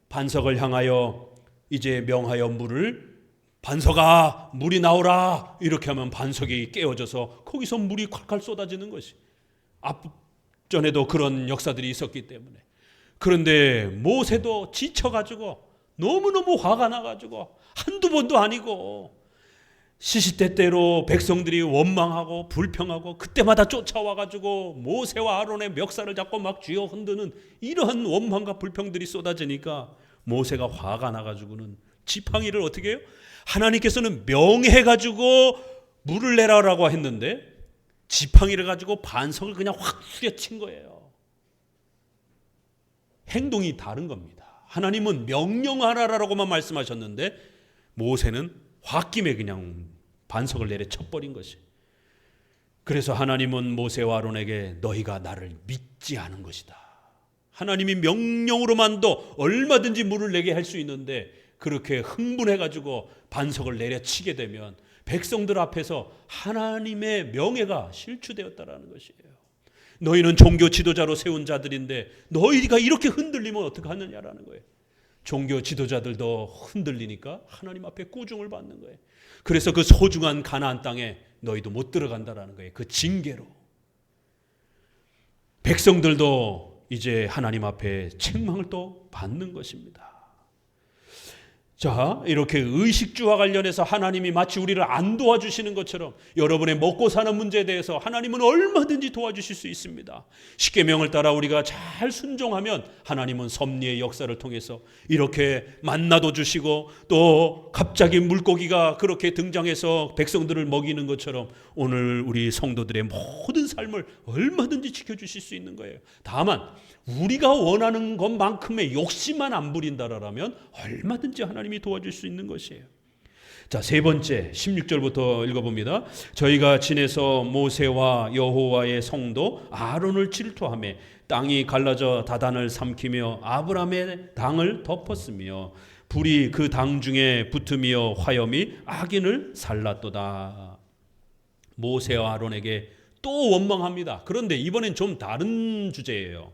반석을 향하여 이제 명하여 물을 반석아 물이 나오라 이렇게 하면 반석이 깨어져서 거기서 물이 콸콸 쏟아지는 것이 앞전에도 그런 역사들이 있었기 때문에. 그런데 모세도 지쳐가지고 너무너무 화가 나가지고 한두 번도 아니고 시시때때로 백성들이 원망하고 불평하고 그때마다 쫓아와가지고 모세와 아론의 멱살을 잡고 막 쥐어 흔드는 이러한 원망과 불평들이 쏟아지니까 모세가 화가 나가지고는 지팡이를 어떻게 해요? 하나님께서는 명해가지고 물을 내라라고 했는데 지팡이를 가지고 반석을 그냥 확 후려친 거예요. 행동이 다른 겁니다. 하나님은 명령하라라고만 말씀하셨는데 모세는 홧김에 그냥 반석을 내려쳐버린 것이. 그래서 하나님은 모세와 아론에게 너희가 나를 믿지 않은 것이다. 하나님이 명령으로만도 얼마든지 물을 내게 할 수 있는데 그렇게 흥분해가지고 반석을 내려치게 되면 백성들 앞에서 하나님의 명예가 실추되었다라는 것이에요. 너희는 종교 지도자로 세운 자들인데 너희가 이렇게 흔들리면 어떡하느냐라는 거예요. 종교 지도자들도 흔들리니까 하나님 앞에 꾸중을 받는 거예요. 그래서 그 소중한 가나안 땅에 너희도 못 들어간다라는 거예요. 그 징계로. 백성들도 이제 하나님 앞에 책망을 또 받는 것입니다. 자, 이렇게 의식주와 관련해서 하나님이 마치 우리를 안 도와주시는 것처럼 여러분의 먹고 사는 문제에 대해서 하나님은 얼마든지 도와주실 수 있습니다. 십계명을 따라 우리가 잘 순종하면 하나님은 섭리의 역사를 통해서 이렇게 만나도 주시고 또 갑자기 물고기가 그렇게 등장해서 백성들을 먹이는 것처럼 오늘 우리 성도들의 모든 삶을 얼마든지 지켜주실 수 있는 거예요. 다만 우리가 원하는 것만큼의 욕심만 안 부린다라면 얼마든지 하나님이 도와줄 수 있는 것이에요. 자, 세 번째 16절부터 읽어봅니다. 저희가 지내서 모세와 여호와의 성도 아론을 질투하며 땅이 갈라져 다단을 삼키며 아브라함의 당을 덮었으며 불이 그 당 중에 붙으며 화염이 악인을 살랐도다. 모세와 아론에게 또 원망합니다. 그런데 이번엔 좀 다른 주제예요.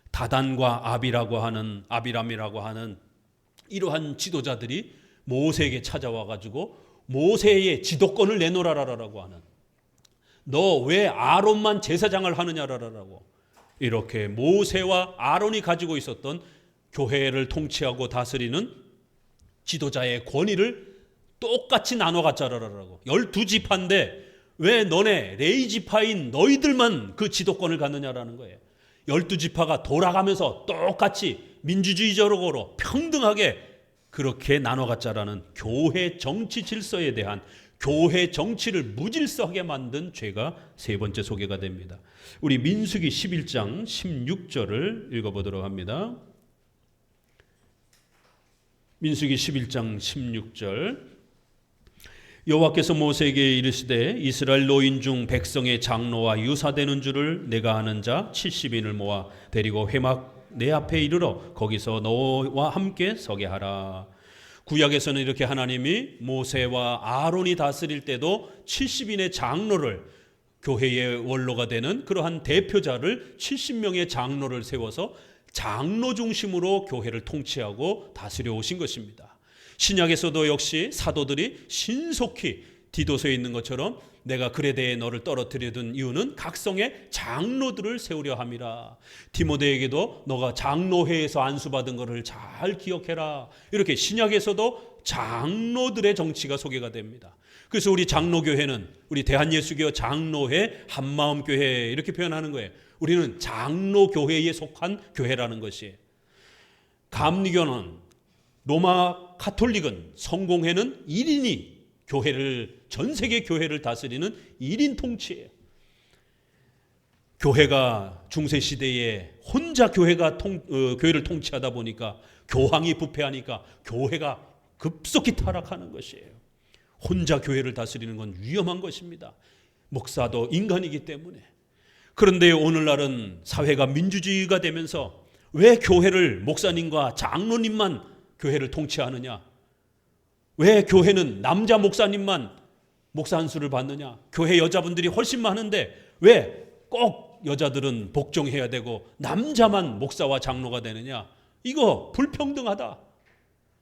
다단과 아비람이라고 하는 이러한 지도자들이 모세에게 찾아와 가지고 모세의 지도권을 내놓으라라고 하는, 너 왜 아론만 제사장을 하느냐라고, 이렇게 모세와 아론이 가지고 있었던 교회를 통치하고 다스리는 지도자의 권위를 똑같이 나눠 갖자라고. 12지파인데 왜 너네 레위지파인 너희들만 그 지도권을 갖느냐라는 거예요. 12지파가 돌아가면서 똑같이 민주주의적으로 평등하게 그렇게 나눠 갖자라는 교회 정치 질서에 대한, 교회 정치를 무질서하게 만든 죄가 세 번째 소개가 됩니다. 우리 민수기 11장 16절을 읽어보도록 합니다. 민수기 11장 16절. 여호와께서 모세에게 이르시되 이스라엘 노인 중 백성의 장로와 유사되는 줄을 내가 아는 자 70인을 모아 데리고 회막 내 앞에 이르러 거기서 너와 함께 서게 하라. 구약에서는 이렇게 하나님이 모세와 아론이 다스릴 때도 70인의 장로를, 교회의 원로가 되는 그러한 대표자를 70명의 장로를 세워서 장로 중심으로 교회를 통치하고 다스려 오신 것입니다. 신약에서도 역시 사도들이 신속히 디도서에 있는 것처럼 내가 그레 대해 너를 떨어뜨려둔 이유는 각성의 장로들을 세우려 함이라. 디모데에게도 너가 장로회에서 안수받은 것을 잘 기억해라. 이렇게 신약에서도 장로들의 정치가 소개가 됩니다. 그래서 우리 장로교회는, 우리 대한예수교 장로회 한마음교회 이렇게 표현하는 거예요. 우리는 장로교회에 속한 교회라는 것이에요. 감리교는, 로마 가톨릭은, 성공회는 1인이 교회를, 전 세계 교회를 다스리는 1인 통치예요. 교회가 중세시대에 혼자 교회를 통치하다 보니까, 교황이 부패하니까 교회가 급속히 타락하는 것이에요. 혼자 교회를 다스리는 건 위험한 것입니다. 목사도 인간이기 때문에. 그런데 오늘날은 사회가 민주주의가 되면서 왜 교회를, 목사님과 장로님만 교회를 통치하느냐? 왜 교회는 남자 목사님만 목사 안수를 받느냐? 교회 여자분들이 훨씬 많은데 왜 꼭 여자들은 복종해야 되고 남자만 목사와 장로가 되느냐? 이거 불평등하다.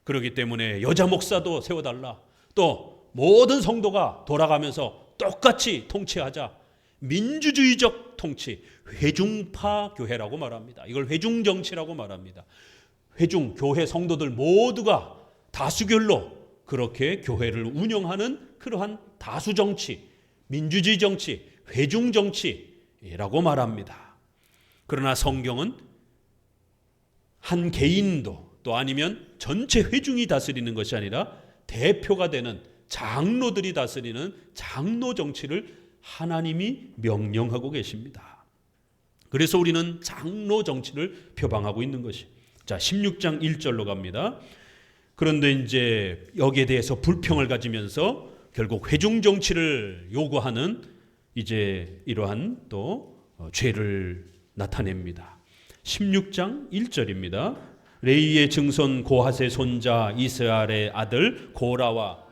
그렇기 때문에 여자 목사도 세워달라. 또 모든 성도가 돌아가면서 똑같이 통치하자. 민주주의적 통치, 회중파 교회라고 말합니다. 이걸 회중정치라고 말합니다. 회중, 교회 성도들 모두가 다수결로 그렇게 교회를 운영하는 그러한 다수정치, 민주주의 정치, 회중정치라고 말합니다. 그러나 성경은 한 개인도, 또 아니면 전체 회중이 다스리는 것이 아니라 대표가 되는 장로들이 다스리는 장로 정치를 하나님이 명령하고 계십니다. 그래서 우리는 장로 정치를 표방하고 있는 것이. 자, 16장 1절로 갑니다. 그런데 이제 여기에 대해서 불평을 가지면서 결국 회중 정치를 요구하는 이제 이러한 또 죄를 나타냅니다. 16장 1절입니다. 레위의 증손 고핫의 손자 이스라엘의 아들 고라와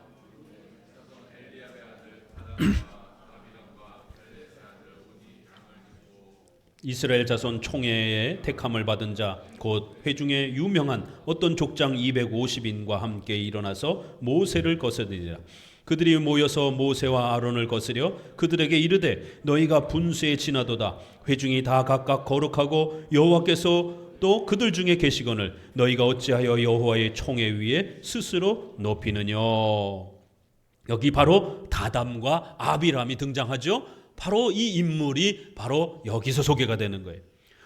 이스라엘 자손 총회의 택함을 받은 자 곧 회중에 유명한 어떤 족장 250인과 함께 일어나서 모세를 거스르니라. 그들이 모여서 모세와 아론을 거스려 그들에게 이르되 너희가 분수에 지나도다. 회중이 다 각각 거룩하고 여호와께서 또 그들 중에 계시거늘 너희가 어찌하여 여호와의 총회 위에 스스로 높이느냐. 여기 바로 다담과 아비람이 등장하죠. 바로 이 인물이 바로 여기서 소개가 되는 거예요.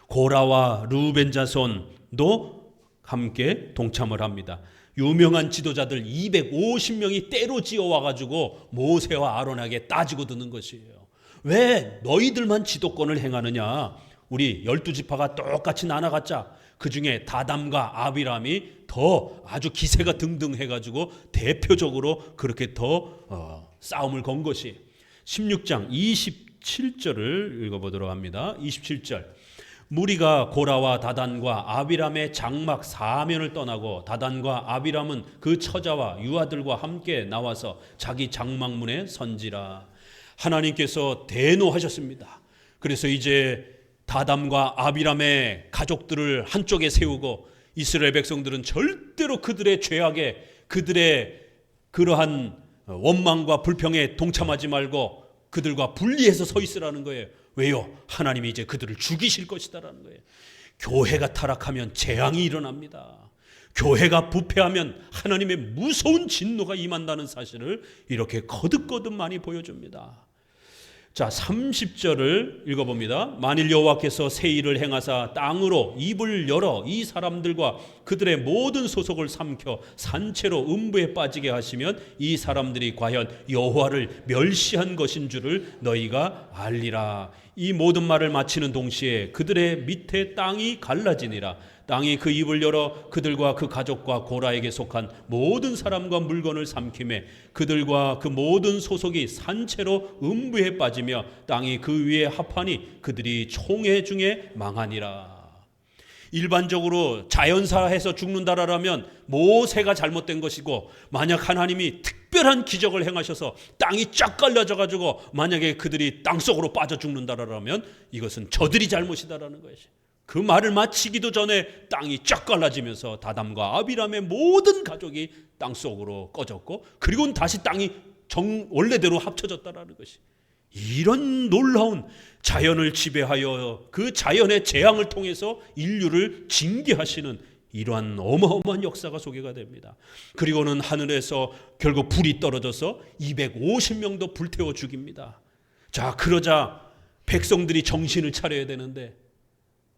고라와 르우벤 자손도 함께 동참을 합니다. 유명한 지도자들 250명이 때로 지어와가지고 모세와 아론에게 따지고 드는 것이에요. 왜 너희들만 지도권을 행하느냐? 우리 12지파가 똑같이 나눠갔자. 그 중에 다담과 아비람이 더 아주 기세가 등등해가지고 대표적으로 그렇게 더 싸움을 건 것이. 16장 27절을 읽어보도록 합니다. 27절. 무리가 고라와 다단과 아비람의 장막 사면을 떠나고 다단과 아비람은 그 처자와 유아들과 함께 나와서 자기 장막문에 선지라. 하나님께서 대노하셨습니다. 그래서 이제 다담과 아비람의 가족들을 한쪽에 세우고 이스라엘 백성들은 절대로 그들의 죄악에, 그들의 그러한 원망과 불평에 동참하지 말고 그들과 분리해서 서 있으라는 거예요. 왜요? 하나님이 이제 그들을 죽이실 것이다라는 거예요. 교회가 타락하면 재앙이 일어납니다. 교회가 부패하면 하나님의 무서운 진노가 임한다는 사실을 이렇게 거듭거듭 많이 보여줍니다. 자, 30절을 읽어봅니다. 만일 여호와께서 새 일을 행하사 땅으로 입을 열어 이 사람들과 그들의 모든 소속을 삼켜 산채로 음부에 빠지게 하시면 이 사람들이 과연 여호와를 멸시한 것인 줄을 너희가 알리라. 이 모든 말을 마치는 동시에 그들의 밑에 땅이 갈라지니라. 땅이 그 입을 열어 그들과 그 가족과 고라에게 속한 모든 사람과 물건을 삼키매 그들과 그 모든 소속이 산채로 음부에 빠지며 땅이 그 위에 합하니 그들이 총회 중에 망하니라. 일반적으로 자연사해서 죽는다라면 모세가 잘못된 것이고, 만약 하나님이 특별한 기적을 행하셔서 땅이 쫙 갈라져 가지고 만약에 그들이 땅속으로 빠져 죽는다라면 이것은 저들이 잘못이다라는 것이. 그 말을 마치기도 전에 땅이 쫙 갈라지면서 다담과 아비람의 모든 가족이 땅속으로 꺼졌고, 그리고는 다시 땅이 원래대로 합쳐졌다라는 것이. 이런 놀라운 자연을 지배하여 그 자연의 재앙을 통해서 인류를 징계하시는 이러한 어마어마한 역사가 소개가 됩니다. 그리고는 하늘에서 결국 불이 떨어져서 250명도 불태워 죽입니다. 자, 그러자 백성들이 정신을 차려야 되는데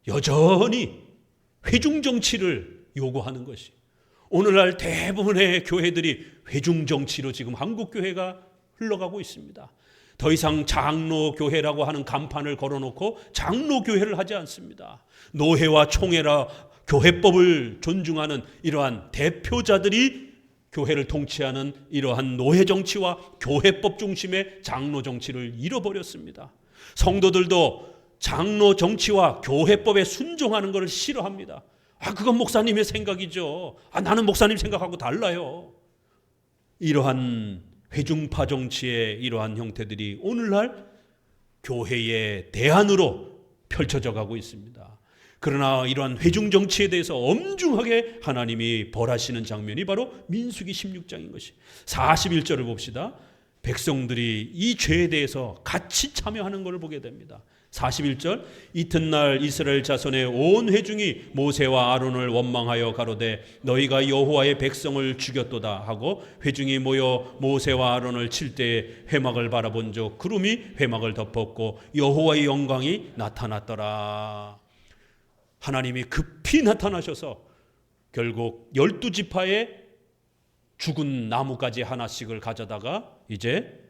여전히 회중정치를 요구하는 것이, 오늘날 대부분의 교회들이 회중정치로 지금 한국교회가 흘러가고 있습니다. 더 이상 장로교회라고 하는 간판을 걸어놓고 장로교회를 하지 않습니다. 노회와 총회라 교회법을 존중하는 이러한 대표자들이 교회를 통치하는 이러한 노회정치와 교회법 중심의 장로정치를 잃어버렸습니다. 성도들도 장로 정치와 교회법에 순종하는 것을 싫어합니다. 그건 목사님의 생각이죠. 나는 목사님 생각하고 달라요. 이러한 회중파 정치의 이러한 형태들이 오늘날 교회의 대안으로 펼쳐져 가고 있습니다. 그러나 이러한 회중 정치에 대해서 엄중하게 하나님이 벌하시는 장면이 바로 민수기 16장인 것이. 41절을 봅시다. 백성들이 이 죄에 대해서 같이 참여하는 것을 보게 됩니다. 41절, 이튿날 이스라엘 자손의 온 회중이 모세와 아론을 원망하여 가로되 너희가 여호와의 백성을 죽였도다 하고, 회중이 모여 모세와 아론을 칠 때에 회막을 바라본즉 구름이 회막을 덮었고 여호와의 영광이 나타났더라. 하나님이 급히 나타나셔서 결국 12지파의 죽은 나무가지 하나씩을 가져다가 이제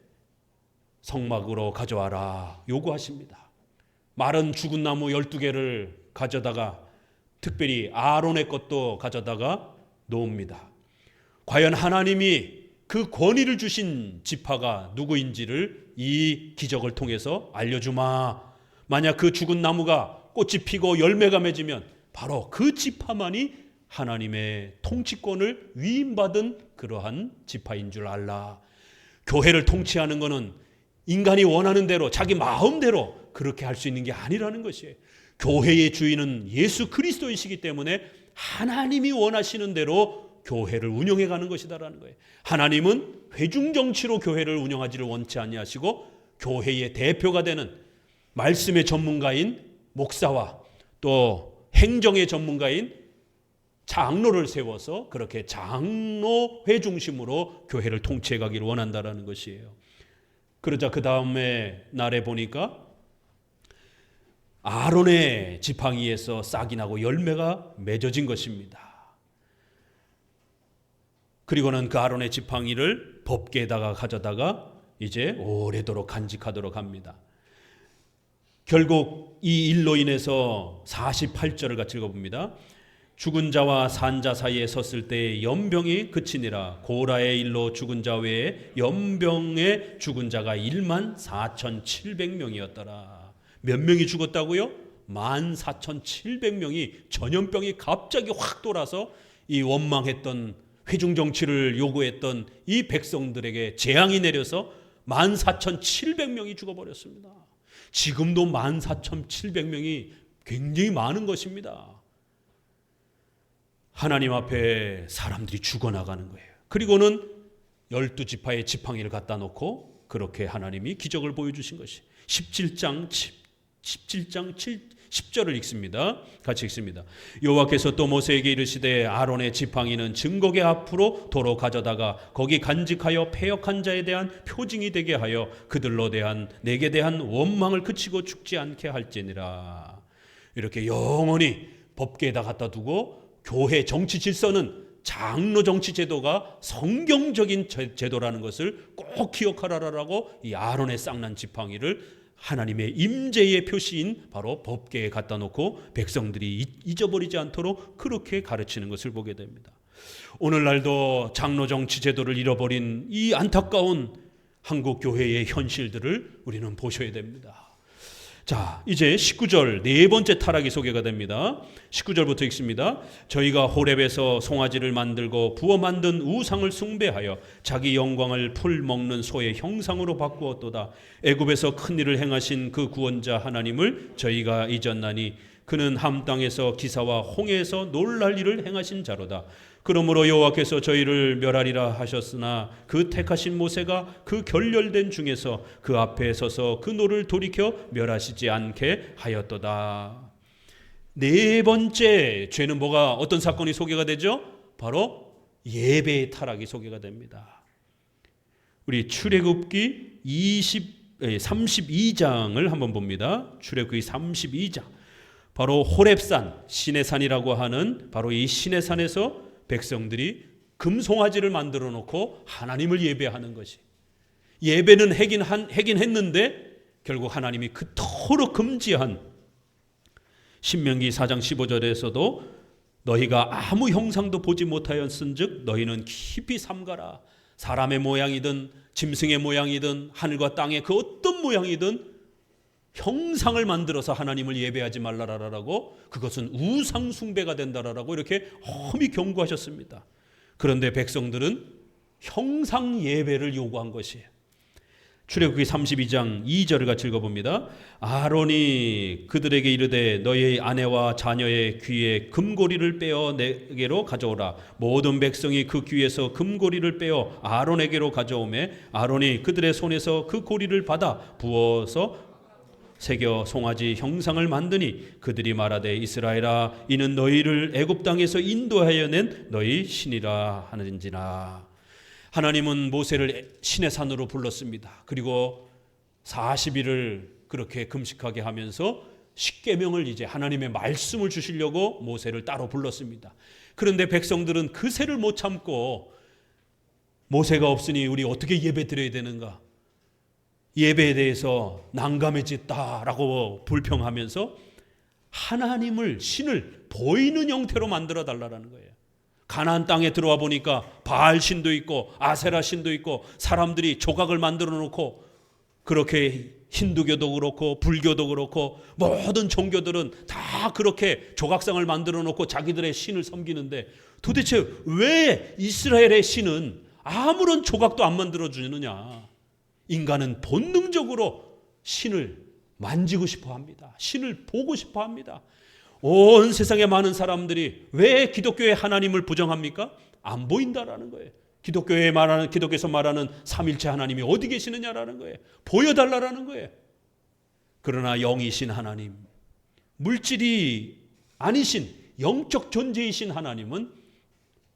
성막으로 가져와라 요구하십니다. 마른 죽은 나무 12개를 가져다가 특별히 아론의 것도 가져다가 놓습니다. 과연 하나님이 그 권위를 주신 지파가 누구인지를 이 기적을 통해서 알려주마. 만약 그 죽은 나무가 꽃이 피고 열매가 맺으면 바로 그 지파만이 하나님의 통치권을 위임받은 그러한 지파인 줄 알라. 교회를 통치하는 것은 인간이 원하는 대로 자기 마음대로 그렇게 할 수 있는 게 아니라는 것이에요. 교회의 주인은 예수 그리스도이시기 때문에 하나님이 원하시는 대로 교회를 운영해 가는 것이다라는 거예요. 하나님은 회중정치로 교회를 운영하지를 원치 아니하시고 교회의 대표가 되는 말씀의 전문가인 목사와 또 행정의 전문가인 장로를 세워서 그렇게 장로회 중심으로 교회를 통치해 가기를 원한다라는 것이에요. 그러자 그 다음에 날에 보니까 아론의 지팡이에서 싹이 나고 열매가 맺어진 것입니다. 그리고는 그 아론의 지팡이를 법궤에다가 가져다가 이제 오래도록 간직하도록 합니다. 결국 이 일로 인해서 48절을 같이 읽어봅니다. 죽은 자와 산 자 사이에 섰을 때 연병이 그치니라. 고라의 일로 죽은 자 외에 연병에 죽은 자가 14,700명이었더라. 몇 명이 죽었다고요? 14,700명이 전염병이 갑자기 확 돌아서 이 원망했던 회중 정치를 요구했던 이 백성들에게 재앙이 내려서 14,700명이 죽어버렸습니다. 지금도 14,700명이 굉장히 많은 것입니다. 하나님 앞에 사람들이 죽어나가는 거예요. 그리고는 12지파의 지팡이를 갖다 놓고 그렇게 하나님이 기적을 보여주신 것이 17장 10절을 읽습니다. 같이 읽습니다. 여호와께서 또 모세에게 이르시되 아론의 지팡이는 증거궤 앞으로 도로 가져다가 거기 간직하여 패역한 자에 대한 표징이 되게 하여 그들로 대한 내게 대한 원망을 그치고 죽지 않게 할지니라. 이렇게 영원히 법궤에다 갖다 두고 교회 정치 질서는 장로 정치 제도가 성경적인 제도라는 것을 꼭 기억하라라고 이 아론의 쌍난 지팡이를 하나님의 임재의 표시인 바로 법궤에 갖다 놓고 백성들이 잊어버리지 않도록 그렇게 가르치는 것을 보게 됩니다. 오늘날도 장로 정치 제도를 잃어버린 이 안타까운 한국 교회의 현실들을 우리는 보셔야 됩니다. 자, 이제 19절 네 번째 타락이 소개가 됩니다. 19절부터 읽습니다. 저희가 호렙에서 송아지를 만들고 부어 만든 우상을 숭배하여 자기 영광을 풀 먹는 소의 형상으로 바꾸었도다. 애굽에서 큰 일을 행하신 그 구원자 하나님을 저희가 잊었나니 그는 함 땅에서 기사와 홍해에서 놀랄 일을 행하신 자로다. 그러므로 여호와께서 저희를 멸하리라 하셨으나 그 택하신 모세가 그 결렬된 중에서 그 앞에 서서 그 노를 돌이켜 멸하시지 않게 하였도다. 네 번째 죄는 뭐가 어떤 사건이 소개가 되죠? 바로 예배의 타락이 소개가 됩니다. 우리 출애굽기 32장을 한번 봅니다. 출애굽기 32장. 바로 호렙산, 신의 산이라고 하는 바로 이 신의 산에서 백성들이 금송아지를 만들어 놓고 하나님을 예배하는 것이, 예배는 하긴 했는데 결국 하나님이 그토록 금지한 신명기 4장 15절에서도 너희가 아무 형상도 보지 못하였은즉 너희는 깊이 삼가라. 사람의 모양이든 짐승의 모양이든 하늘과 땅의 그 어떤 모양이든 형상을 만들어서 하나님을 예배하지 말라라라고, 그것은 우상 숭배가 된다라고 이렇게 험히 경고하셨습니다. 그런데 백성들은 형상 예배를 요구한 것이에요. 출애굽기 32장 2절을 같이 읽어봅니다. 아론이 그들에게 이르되 너희의 아내와 자녀의 귀에 금고리를 빼어 내게로 가져오라. 모든 백성이 그 귀에서 금고리를 빼어 아론에게로 가져오매 아론이 그들의 손에서 그 고리를 받아 부어서 새겨 송아지 형상을 만드니 그들이 말하되 이스라엘아 이는 너희를 애굽 땅에서 인도하여 낸 너희 신이라 하는지라. 하나님은 모세를 신의 산으로 불렀습니다. 그리고 40일을 그렇게 금식하게 하면서 십계명을, 이제 하나님의 말씀을 주시려고 모세를 따로 불렀습니다. 그런데 백성들은 그 세를 못 참고 모세가 없으니 우리 어떻게 예배 드려야 되는가, 예배에 대해서 난감해졌다라고 불평하면서 하나님을, 신을 보이는 형태로 만들어 달라는 거예요. 가나안 땅에 들어와 보니까 바알 신도 있고 아세라 신도 있고 사람들이 조각을 만들어 놓고, 그렇게 힌두교도 그렇고 불교도 그렇고 모든 종교들은 다 그렇게 조각상을 만들어 놓고 자기들의 신을 섬기는데, 도대체 왜 이스라엘의 신은 아무런 조각도 안 만들어 주느냐? 인간은 본능적으로 신을 만지고 싶어 합니다. 신을 보고 싶어 합니다. 온 세상의 많은 사람들이 왜 기독교의 하나님을 부정합니까? 안 보인다라는 거예요. 기독교에서 말하는 삼일체 하나님이 어디 계시느냐라는 거예요. 보여달라라는 거예요. 그러나 영이신 하나님, 물질이 아니신 영적 존재이신 하나님은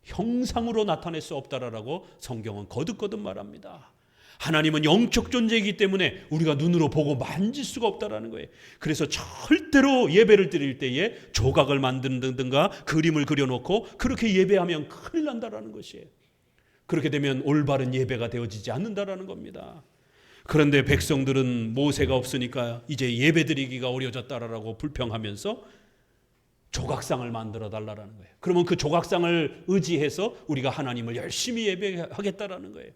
형상으로 나타낼 수 없다라고 성경은 거듭거듭 말합니다. 하나님은 영적 존재이기 때문에 우리가 눈으로 보고 만질 수가 없다라는 거예요. 그래서 절대로 예배를 드릴 때에 조각을 만든다든가 그림을 그려놓고 그렇게 예배하면 큰일 난다라는 것이에요. 그렇게 되면 올바른 예배가 되어지지 않는다라는 겁니다. 그런데 백성들은 모세가 없으니까 이제 예배 드리기가 어려워졌다라고 불평하면서 조각상을 만들어 달라는 거예요. 그러면 그 조각상을 의지해서 우리가 하나님을 열심히 예배하겠다라는 거예요.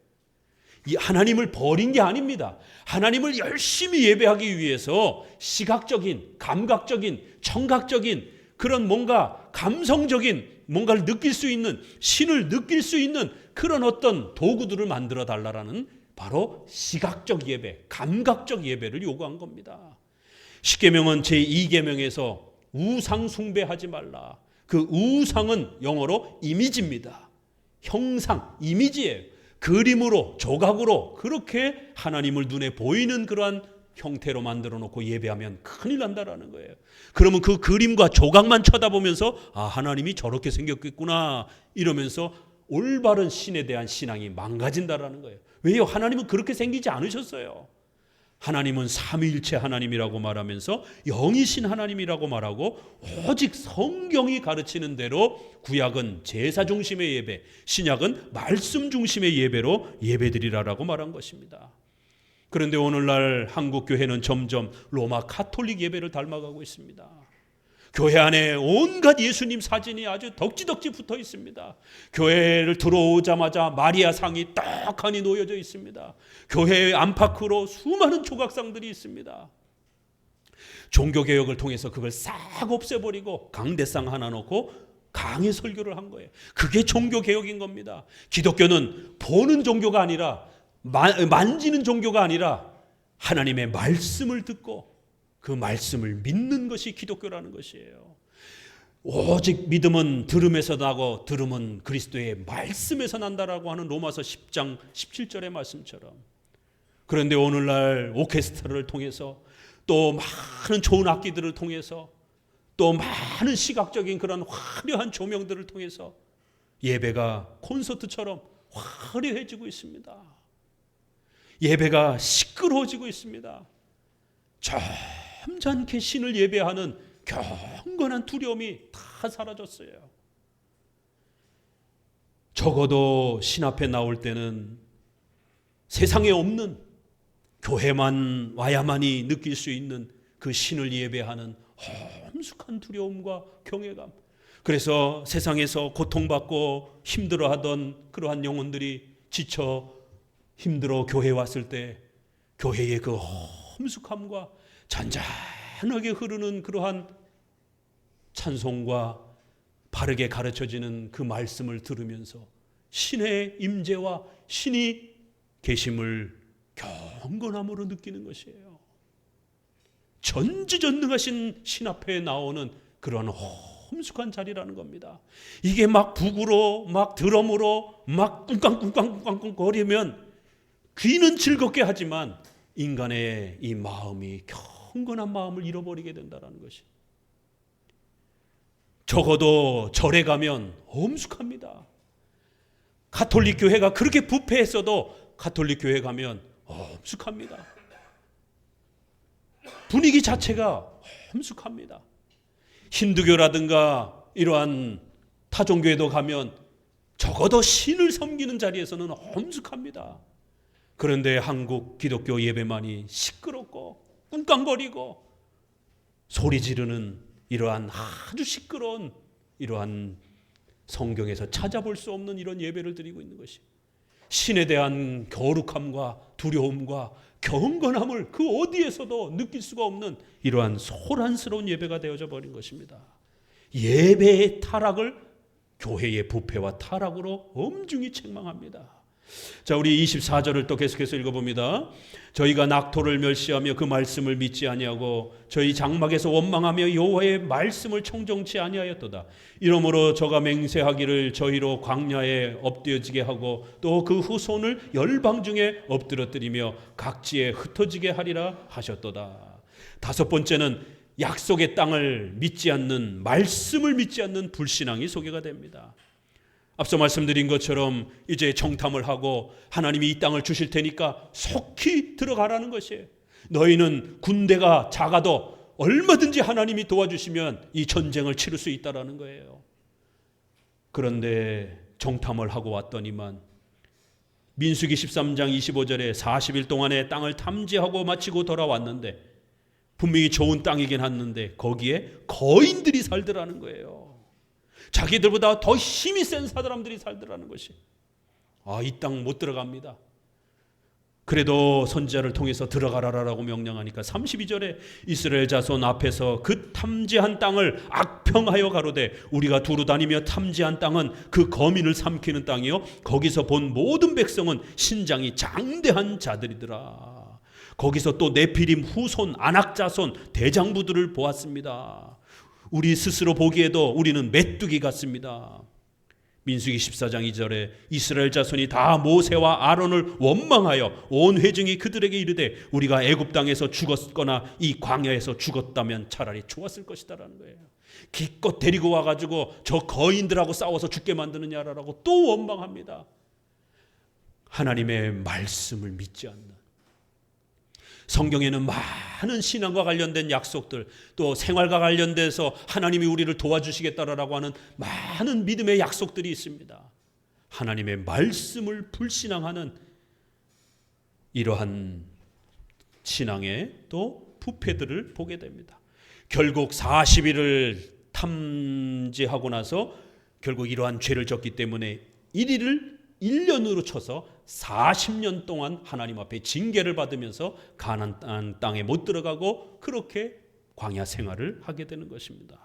이 하나님을 버린 게 아닙니다. 하나님을 열심히 예배하기 위해서 시각적인, 감각적인, 청각적인 그런 뭔가 감성적인 뭔가를 느낄 수 있는, 신을 느낄 수 있는 그런 어떤 도구들을 만들어 달라라는 바로 시각적 예배, 감각적 예배를 요구한 겁니다. 십계명은 제2계명에서 우상 숭배하지 말라. 그 우상은 영어로 이미지입니다. 형상, 이미지예요. 그림으로, 조각으로 그렇게 하나님을 눈에 보이는 그러한 형태로 만들어 놓고 예배하면 큰일 난다라는 거예요. 그러면 그 그림과 조각만 쳐다보면서 아, 하나님이 저렇게 생겼겠구나 이러면서 올바른 신에 대한 신앙이 망가진다라는 거예요. 왜요? 하나님은 그렇게 생기지 않으셨어요. 하나님은 삼위일체 하나님이라고 말하면서 영이신 하나님이라고 말하고 오직 성경이 가르치는 대로 구약은 제사 중심의 예배, 신약은 말씀 중심의 예배로 예배드리라라고 말한 것입니다. 그런데 오늘날 한국 교회는 점점 로마 가톨릭 예배를 닮아가고 있습니다. 교회 안에 온갖 예수님 사진이 아주 덕지덕지 붙어 있습니다. 교회를 들어오자마자 마리아 상이 떡하니 놓여져 있습니다. 교회 안팎으로 수많은 조각상들이 있습니다. 종교개혁을 통해서 그걸 싹 없애버리고 강대상 하나 놓고 강의 설교를 한 거예요. 그게 종교개혁인 겁니다. 기독교는 보는 종교가 아니라 만지는 종교가 아니라 하나님의 말씀을 듣고 그 말씀을 믿는 것이 기독교라는 것이에요. 오직 믿음은 들음에서 나고 들음은 그리스도의 말씀에서 난다라고 하는 로마서 10장 17절의 말씀처럼. 그런데 오늘날 오케스트라를 통해서 또 많은 좋은 악기들을 통해서 또 많은 시각적인 그런 화려한 조명들을 통해서 예배가 콘서트처럼 화려해지고 있습니다. 예배가 시끄러워지고 있습니다. 점잖게 신을 예배하는 경건한 두려움이 다 사라졌어요. 적어도 신 앞에 나올 때는 세상에 없는 교회만 와야만이 느낄 수 있는 그 신을 예배하는 엄숙한 두려움과 경외감. 그래서 세상에서 고통받고 힘들어하던 그러한 영혼들이 지쳐 힘들어 교회에 왔을 때 교회의 그 엄숙함과 잔잔하게 흐르는 그러한 찬송과 바르게 가르쳐지는 그 말씀을 들으면서 신의 임재와 신이 계심을 경건함으로 느끼는 것이에요. 전지전능하신 신 앞에 나오는 그런 험숙한 자리라는 겁니다. 이게 막 북으로 막 드럼으로 막 꿍깡꿍깡꿍깡 거리면 귀는 즐겁게 하지만 인간의 이 마음이 경건한 마음을 잃어버리게 된다는 것이. 적어도 절에 가면 엄숙합니다. 가톨릭 교회가 그렇게 부패했어도 가톨릭 교회 가면 엄숙합니다. 분위기 자체가 엄숙합니다. 힌두교라든가 이러한 타종교에도 가면 적어도 신을 섬기는 자리에서는 엄숙합니다. 그런데 한국 기독교 예배만이 시끄럽고 꿍깡거리고 소리 지르는 이러한 아주 시끄러운 이러한 성경에서 찾아볼 수 없는 이런 예배를 드리고 있는 것이 신에 대한 거룩함과 두려움과 경건함을 그 어디에서도 느낄 수가 없는 이러한 소란스러운 예배가 되어져 버린 것입니다. 예배의 타락을 교회의 부패와 타락으로 엄중히 책망합니다. 자, 우리 24절을 또 계속해서 읽어봅니다. 저희가 낙토를 멸시하며 그 말씀을 믿지 아니하고 저희 장막에서 원망하며 여호와의 말씀을 청정치 아니하였도다. 이러므로 저가 맹세하기를 저희로 광야에 엎드려지게 하고 또 그 후손을 열방 중에 엎드러뜨리며 각지에 흩어지게 하리라 하셨도다. 다섯 번째는 약속의 땅을 믿지 않는, 말씀을 믿지 않는 불신앙이 소개가 됩니다. 앞서 말씀드린 것처럼 이제 정탐을 하고 하나님이 이 땅을 주실 테니까 속히 들어가라는 것이에요. 너희는 군대가 작아도 얼마든지 하나님이 도와주시면 이 전쟁을 치를 수 있다라는 거예요. 그런데 정탐을 하고 왔더니만 민수기 13장 25절에 40일 동안에 땅을 탐지하고 마치고 돌아왔는데 분명히 좋은 땅이긴 했는데 거기에 거인들이 살더라는 거예요. 자기들보다 더 힘이 센 사람들이 살더라는 것이. 이 땅 못 들어갑니다. 그래도 선지자를 통해서 들어가라라고 명령하니까 32절에 이스라엘 자손 앞에서 그 탐지한 땅을 악평하여 가로되 우리가 두루 다니며 탐지한 땅은 그 거민을 삼키는 땅이요 거기서 본 모든 백성은 신장이 장대한 자들이더라. 거기서 또 네피림 후손 아낙 자손 대장부들을 보았습니다. 우리 스스로 보기에도 우리는 메뚜기 같습니다. 민수기 14장 2절에 이스라엘 자손이 다 모세와 아론을 원망하여 온 회중이 그들에게 이르되 우리가 애굽 땅에서 죽었거나 이 광야에서 죽었다면 차라리 좋았을 것이다라는 거예요. 기껏 데리고 와가지고 저 거인들하고 싸워서 죽게 만드느냐라고 또 원망합니다. 하나님의 말씀을 믿지 않는, 성경에는 많은 신앙과 관련된 약속들, 또 생활과 관련돼서 하나님이 우리를 도와주시겠다라고 하는 많은 믿음의 약속들이 있습니다. 하나님의 말씀을 불신앙하는 이러한 신앙의 또 부패들을 보게 됩니다. 결국 40일을 탐지하고 나서 결국 이러한 죄를 졌기 때문에 1일을 1년으로 쳐서 40년 동안 하나님 앞에 징계를 받으면서 가나안 땅에 못 들어가고 그렇게 광야 생활을 하게 되는 것입니다.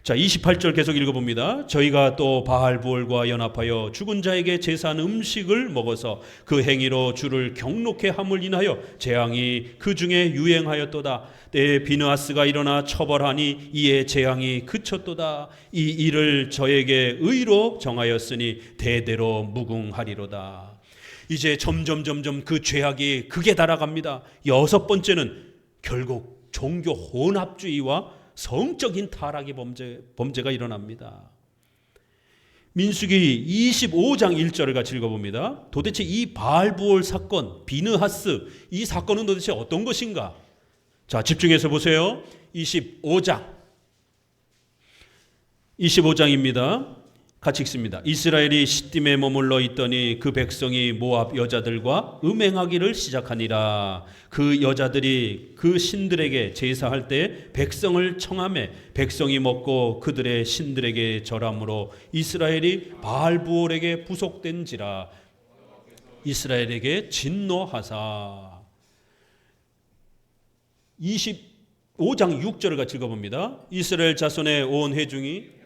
자, 28절 계속 읽어봅니다. 저희가 또 바알부올과 연합하여 죽은 자에게 제사한 음식을 먹어서 그 행위로 주를 경록해 함을 인하여 재앙이 그 중에 유행하였도다. 때에 비느하스가 일어나 처벌하니 이에 재앙이 그쳤도다. 이 일을 저에게 의로 정하였으니 대대로 무궁하리로다. 이제 점점 그 죄악이 극에 달아갑니다. 6번째는 결국 종교 혼합주의와 성적인 타락의 범죄가 일어납니다. 민수기 25장 1절을 같이 읽어봅니다. 도대체 이 바알부올 사건, 비느하스, 이 사건은 도대체 어떤 것인가? 자, 집중해서 보세요. 25장입니다. 같이 읽습니다. 이스라엘이 시딤에 머물러 있더니 그 백성이 모압 여자들과 음행하기를 시작하니라. 그 여자들이 그 신들에게 제사할 때 백성을 청하매 백성이 먹고 그들의 신들에게 절함으로 이스라엘이 바알부올에게 부속된지라. 이스라엘에게 진노하사. 25장 6절을 같이 읽어봅니다. 이스라엘 자손의 온 회중이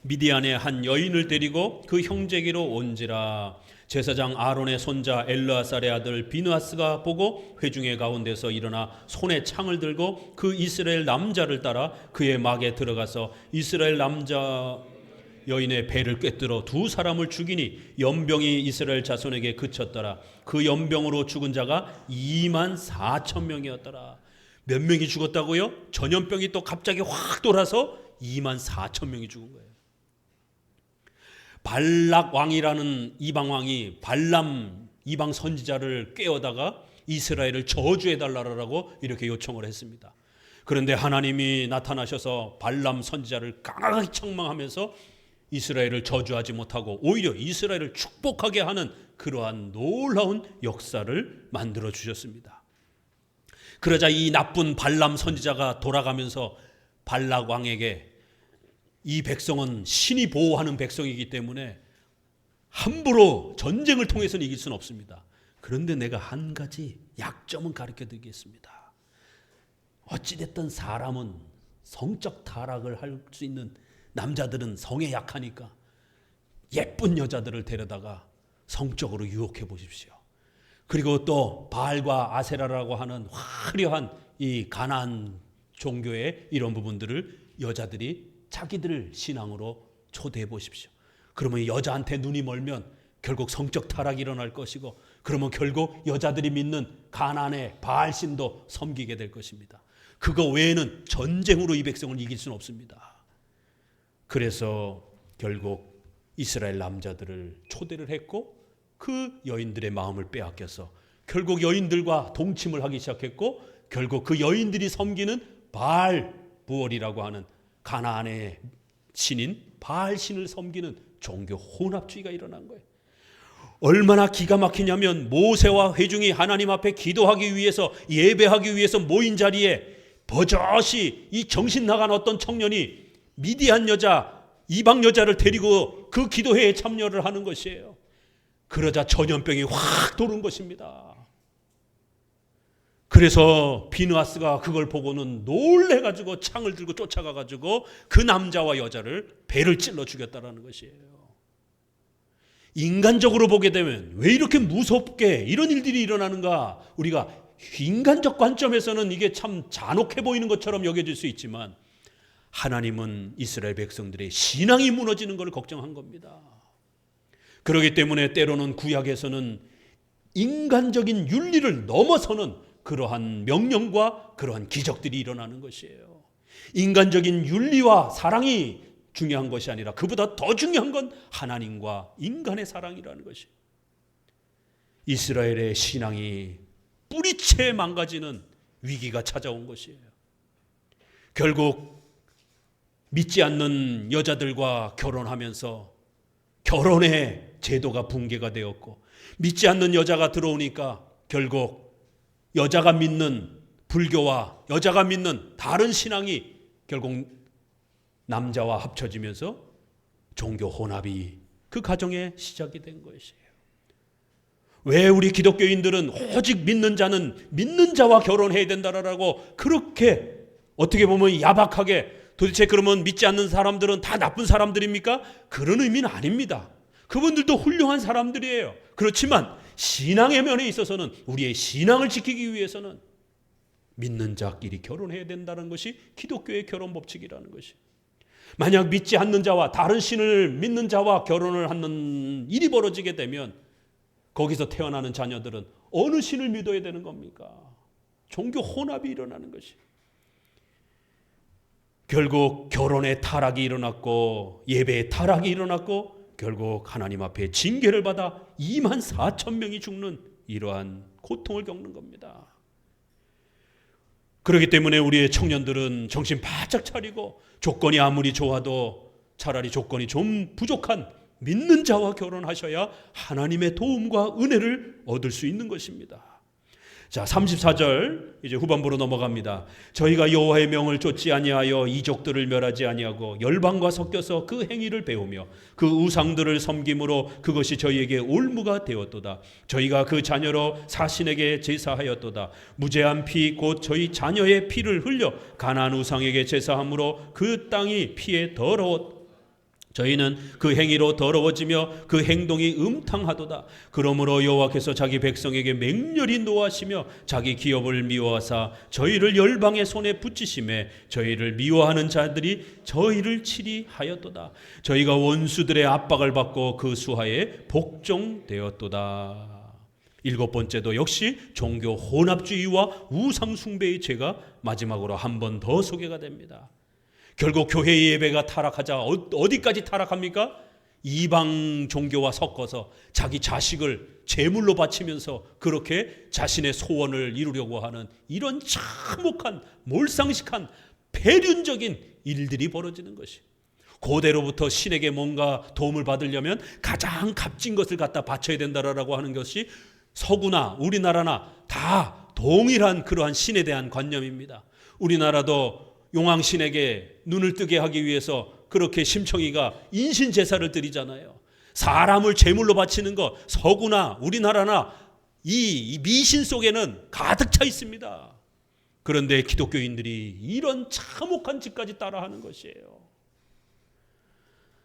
미디안의 한 여인을 데리고 그 형제에게로 온지라. 제사장 아론의 손자 엘르아살의 아들 비느하스가 보고 회중의 가운데서 일어나 손에 창을 들고 그 이스라엘 남자를 따라 그의 막에 들어가서 이스라엘 남자 여인의 배를 꿰뚫어 두 사람을 죽이니 연병이 이스라엘 자손에게 그쳤더라. 그 연병으로 죽은 자가 24,000명이었더라. 몇 명이 죽었다고요? 전염병이 또 갑자기 확 돌아서 24,000명이 죽은 거예요. 발락 왕이라는 이방 왕이 발람 이방 선지자를 꾀어다가 이스라엘을 저주해달라고 이렇게 요청을 했습니다. 그런데 하나님이 나타나셔서 발람 선지자를 강하게 책망하면서 이스라엘을 저주하지 못하고 오히려 이스라엘을 축복하게 하는 그러한 놀라운 역사를 만들어 주셨습니다. 그러자 이 나쁜 발람 선지자가 돌아가면서 발락 왕에게 이 백성은 신이 보호하는 백성이기 때문에 함부로 전쟁을 통해서는 이길 수는 없습니다. 그런데 내가 한 가지 약점은 가르쳐 드리겠습니다. 어찌됐든 사람은 성적 타락을 할 수 있는 남자들은 성에 약하니까 예쁜 여자들을 데려다가 성적으로 유혹해 보십시오. 그리고 또 바알과 아세라라고 하는 화려한 이 가나안 종교의 이런 부분들을 여자들이 자기들 신앙으로 초대해 보십시오. 그러면 여자한테 눈이 멀면 결국 성적 타락이 일어날 것이고, 그러면 결국 여자들이 믿는 가나안의 바알신도 섬기게 될 것입니다. 그거 외에는 전쟁으로 이 백성을 이길 수는 없습니다. 그래서 결국 이스라엘 남자들을 초대를 했고 그 여인들의 마음을 빼앗겨서 결국 여인들과 동침을 하기 시작했고, 결국 그 여인들이 섬기는 바알부올이라고 하는 가나안의 신인 바알신을 섬기는 종교 혼합주의가 일어난 거예요. 얼마나 기가 막히냐면 모세와 회중이 하나님 앞에 기도하기 위해서, 예배하기 위해서 모인 자리에 버젓이 이 정신 나간 어떤 청년이 미디안 여자 이방 여자를 데리고 그 기도회에 참여를 하는 것이에요. 그러자 전염병이 확 도는 것입니다. 그래서 비느하스가 그걸 보고는 놀래가지고 창을 들고 쫓아가가지고 그 남자와 여자를 배를 찔러 죽였다라는 것이에요. 인간적으로 보게 되면 왜 이렇게 무섭게 이런 일들이 일어나는가, 우리가 인간적 관점에서는 이게 참 잔혹해 보이는 것처럼 여겨질 수 있지만 하나님은 이스라엘 백성들의 신앙이 무너지는 것을 걱정한 겁니다. 그렇기 때문에 때로는 구약에서는 인간적인 윤리를 넘어서는 그러한 명령과 그러한 기적들이 일어나는 것이에요. 인간적인 윤리와 사랑이 중요한 것이 아니라 그보다 더 중요한 건 하나님과 인간의 사랑이라는 것이에요. 이스라엘의 신앙이 뿌리채 망가지는 위기가 찾아온 것이에요. 결국 믿지 않는 여자들과 결혼하면서 결혼의 제도가 붕괴가 되었고, 믿지 않는 여자가 들어오니까 결국 여자가 믿는 불교와 여자가 믿는 다른 신앙이 결국 남자와 합쳐지면서 종교 혼합이 그 가정의 시작이 된 것이에요. 왜 우리 기독교인들은 오직 믿는 자는 믿는 자와 결혼해야 된다라고 그렇게 어떻게 보면 야박하게, 도대체 그러면 믿지 않는 사람들은 다 나쁜 사람들입니까? 그런 의미는 아닙니다. 그분들도 훌륭한 사람들이에요. 그렇지만 신앙의 면에 있어서는, 우리의 신앙을 지키기 위해서는 믿는 자끼리 결혼해야 된다는 것이 기독교의 결혼 법칙이라는 것이. 만약 믿지 않는 자와 다른 신을 믿는 자와 결혼을 하는 일이 벌어지게 되면 거기서 태어나는 자녀들은 어느 신을 믿어야 되는 겁니까? 종교 혼합이 일어나는 것이. 결국 결혼의 타락이 일어났고 예배의 타락이 일어났고 결국 하나님 앞에 징계를 받아 24,000명이 죽는 이러한 고통을 겪는 겁니다. 그렇기 때문에 우리의 청년들은 정신 바짝 차리고 조건이 아무리 좋아도 차라리 조건이 좀 부족한 믿는 자와 결혼하셔야 하나님의 도움과 은혜를 얻을 수 있는 것입니다. 자, 34절 이제 후반부로 넘어갑니다. 저희가 여호와의 명을 좇지 아니하여 이족들을 멸하지 아니하고 열방과 섞여서 그 행위를 배우며 그 우상들을 섬김으로 그것이 저희에게 올무가 되었도다. 저희가 그 자녀로 사신에게 제사하였도다. 무죄한 피 곧 저희 자녀의 피를 흘려 가나안 우상에게 제사함으로 그 땅이 피에 더러웠. 저희는 그 행위로 더러워지며 그 행동이 음탕하도다. 그러므로 여호와께서 자기 백성에게 맹렬히 노하시며 자기 기업을 미워하사 저희를 열방의 손에 붙이심에 저희를 미워하는 자들이 저희를 치리 하였도다. 저희가 원수들의 압박을 받고 그 수하에 복종되었도다. 일곱 번째도 역시 종교 혼합주의와 우상 숭배의 죄가 마지막으로 한 번 더 소개가 됩니다. 결국 교회 예배가 타락하자 어디까지 타락합니까? 이방 종교와 섞어서 자기 자식을 제물로 바치면서 그렇게 자신의 소원을 이루려고 하는 이런 참혹한 몰상식한 폐륜적인 일들이 벌어지는 것이. 고대로부터 신에게 뭔가 도움을 받으려면 가장 값진 것을 갖다 바쳐야 된다라고 하는 것이 서구나 우리나라나 다 동일한 그러한 신에 대한 관념입니다. 우리나라도 용왕신에게 눈을 뜨게 하기 위해서 그렇게 심청이가 인신 제사를 드리잖아요. 사람을 제물로 바치는 것, 서구나 우리나라나 이 미신 속에는 가득 차 있습니다. 그런데 기독교인들이 이런 참혹한 짓까지 따라하는 것이에요.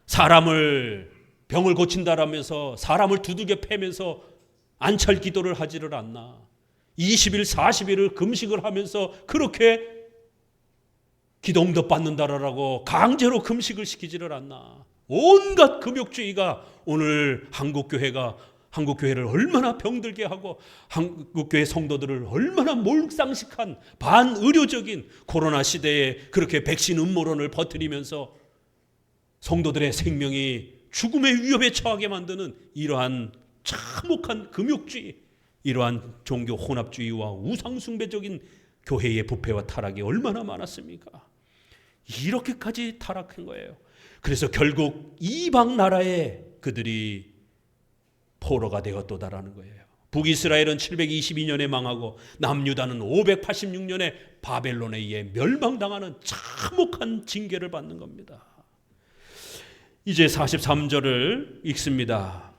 사람을 병을 고친다라면서 사람을 두들겨 패면서 안찰 기도를 하지를 않나. 20일 40일을 금식을 하면서 그렇게 기도응답 받는다라고 강제로 금식을 시키지를 않나. 온갖 금욕주의가 오늘 한국교회를 얼마나 병들게 하고 한국교회 성도들을 얼마나 몰상식한 반의료적인 코로나 시대에 그렇게 백신 음모론을 퍼뜨리면서 성도들의 생명이 죽음의 위협에 처하게 만드는 이러한 참혹한 금욕주의, 이러한 종교 혼합주의와 우상숭배적인 교회의 부패와 타락이 얼마나 많았습니까? 이렇게까지 타락한 거예요. 그래서 결국 이방 나라에 그들이 포로가 되었도다라는 거예요. 북이스라엘은 722년에 망하고 남유다는 586년에 바벨론에 의해 멸망당하는 참혹한 징계를 받는 겁니다. 이제 43절을 읽습니다.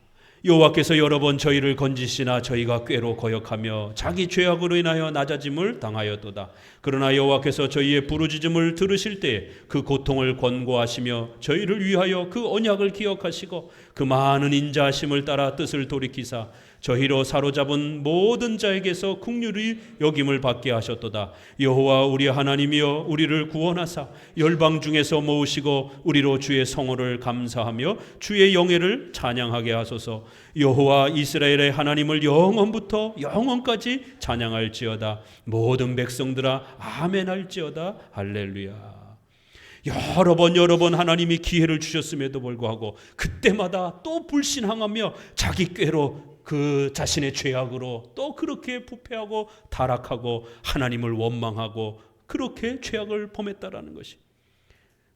여호와께서 여러 번 저희를 건지시나 저희가 꾀로 거역하며 자기 죄악으로 인하여 낮아짐을 당하였도다. 그러나 여호와께서 저희의 부르짖음을 들으실 때 그 고통을 권고하시며 저희를 위하여 그 언약을 기억하시고 그 많은 인자하심을 따라 뜻을 돌이키사 저희로 사로잡은 모든 자에게서 긍휼히 여김을 받게 하셨도다. 여호와 우리 하나님이여 우리를 구원하사 열방 중에서 모으시고 우리로 주의 성호를 감사하며 주의 영예를 찬양하게 하소서. 여호와 이스라엘의 하나님을 영원부터 영원까지 찬양할지어다. 모든 백성들아 아멘 할지어다. 할렐루야. 여러 번 하나님이 기회를 주셨음에도 불구하고 그때마다 또 불신앙하며 자기 꾀로 그 자신의 죄악으로 또 그렇게 부패하고 타락하고 하나님을 원망하고 그렇게 죄악을 범했다라는 것이.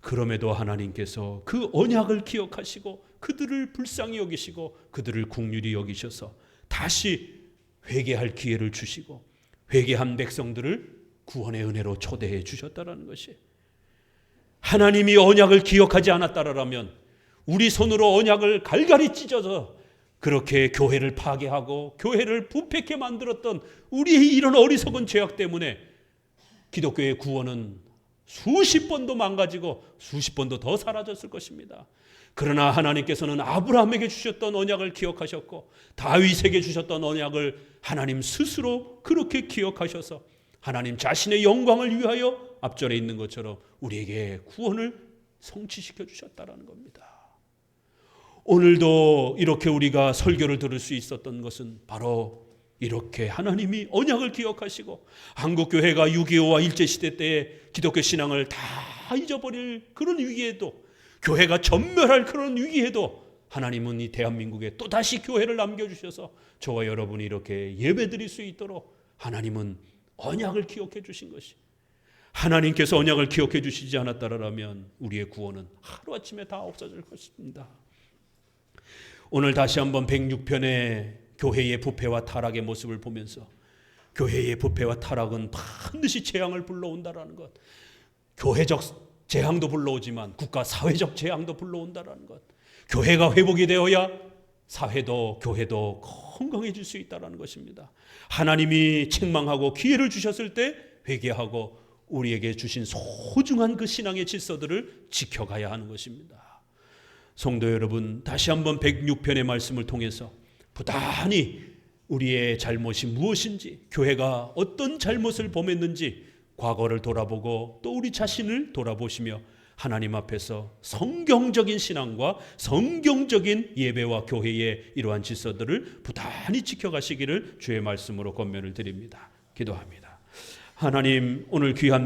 그럼에도 하나님께서 그 언약을 기억하시고 그들을 불쌍히 여기시고 그들을 긍휼히 여기셔서 다시 회개할 기회를 주시고 회개한 백성들을 구원의 은혜로 초대해 주셨다라는 것이. 하나님이 언약을 기억하지 않았다라면 우리 손으로 언약을 갈갈이 찢어서 그렇게 교회를 파괴하고 교회를 부패케 만들었던 우리의 이런 어리석은 죄악 때문에 기독교의 구원은 수십 번도 망가지고 수십 번도 더 사라졌을 것입니다. 그러나 하나님께서는 아브라함에게 주셨던 언약을 기억하셨고 다윗에게 주셨던 언약을 하나님 스스로 그렇게 기억하셔서 하나님 자신의 영광을 위하여 앞절에 있는 것처럼 우리에게 구원을 성취시켜 주셨다는 겁니다. 오늘도 이렇게 우리가 설교를 들을 수 있었던 것은 바로 이렇게 하나님이 언약을 기억하시고 한국교회가 6.25와 일제시대 때에 기독교 신앙을 다 잊어버릴 그런 위기에도 교회가 전멸할 그런 위기에도 하나님은 이 대한민국에 또다시 교회를 남겨주셔서 저와 여러분이 이렇게 예배드릴 수 있도록 하나님은 언약을 기억해 주신 것이. 하나님께서 언약을 기억해 주시지 않았다라면 우리의 구원은 하루아침에 다 없어질 것입니다. 오늘 다시 한번 106편의 교회의 부패와 타락의 모습을 보면서 교회의 부패와 타락은 반드시 재앙을 불러온다라는 것, 교회적 재앙도 불러오지만 국가 사회적 재앙도 불러온다라는 것, 교회가 회복이 되어야 사회도 교회도 건강해질 수 있다는 것입니다. 하나님이 책망하고 기회를 주셨을 때 회개하고 우리에게 주신 소중한 그 신앙의 질서들을 지켜가야 하는 것입니다. 성도 여러분, 다시 한번 106편의 말씀을 통해서 부단히 우리의 잘못이 무엇인지, 교회가 어떤 잘못을 범했는지 과거를 돌아보고 또 우리 자신을 돌아보시며 하나님 앞에서 성경적인 신앙과 성경적인 예배와 교회의 이러한 질서들을 부단히 지켜가시기를 주의 말씀으로 권면을 드립니다. 기도합니다. 하나님, 오늘 귀한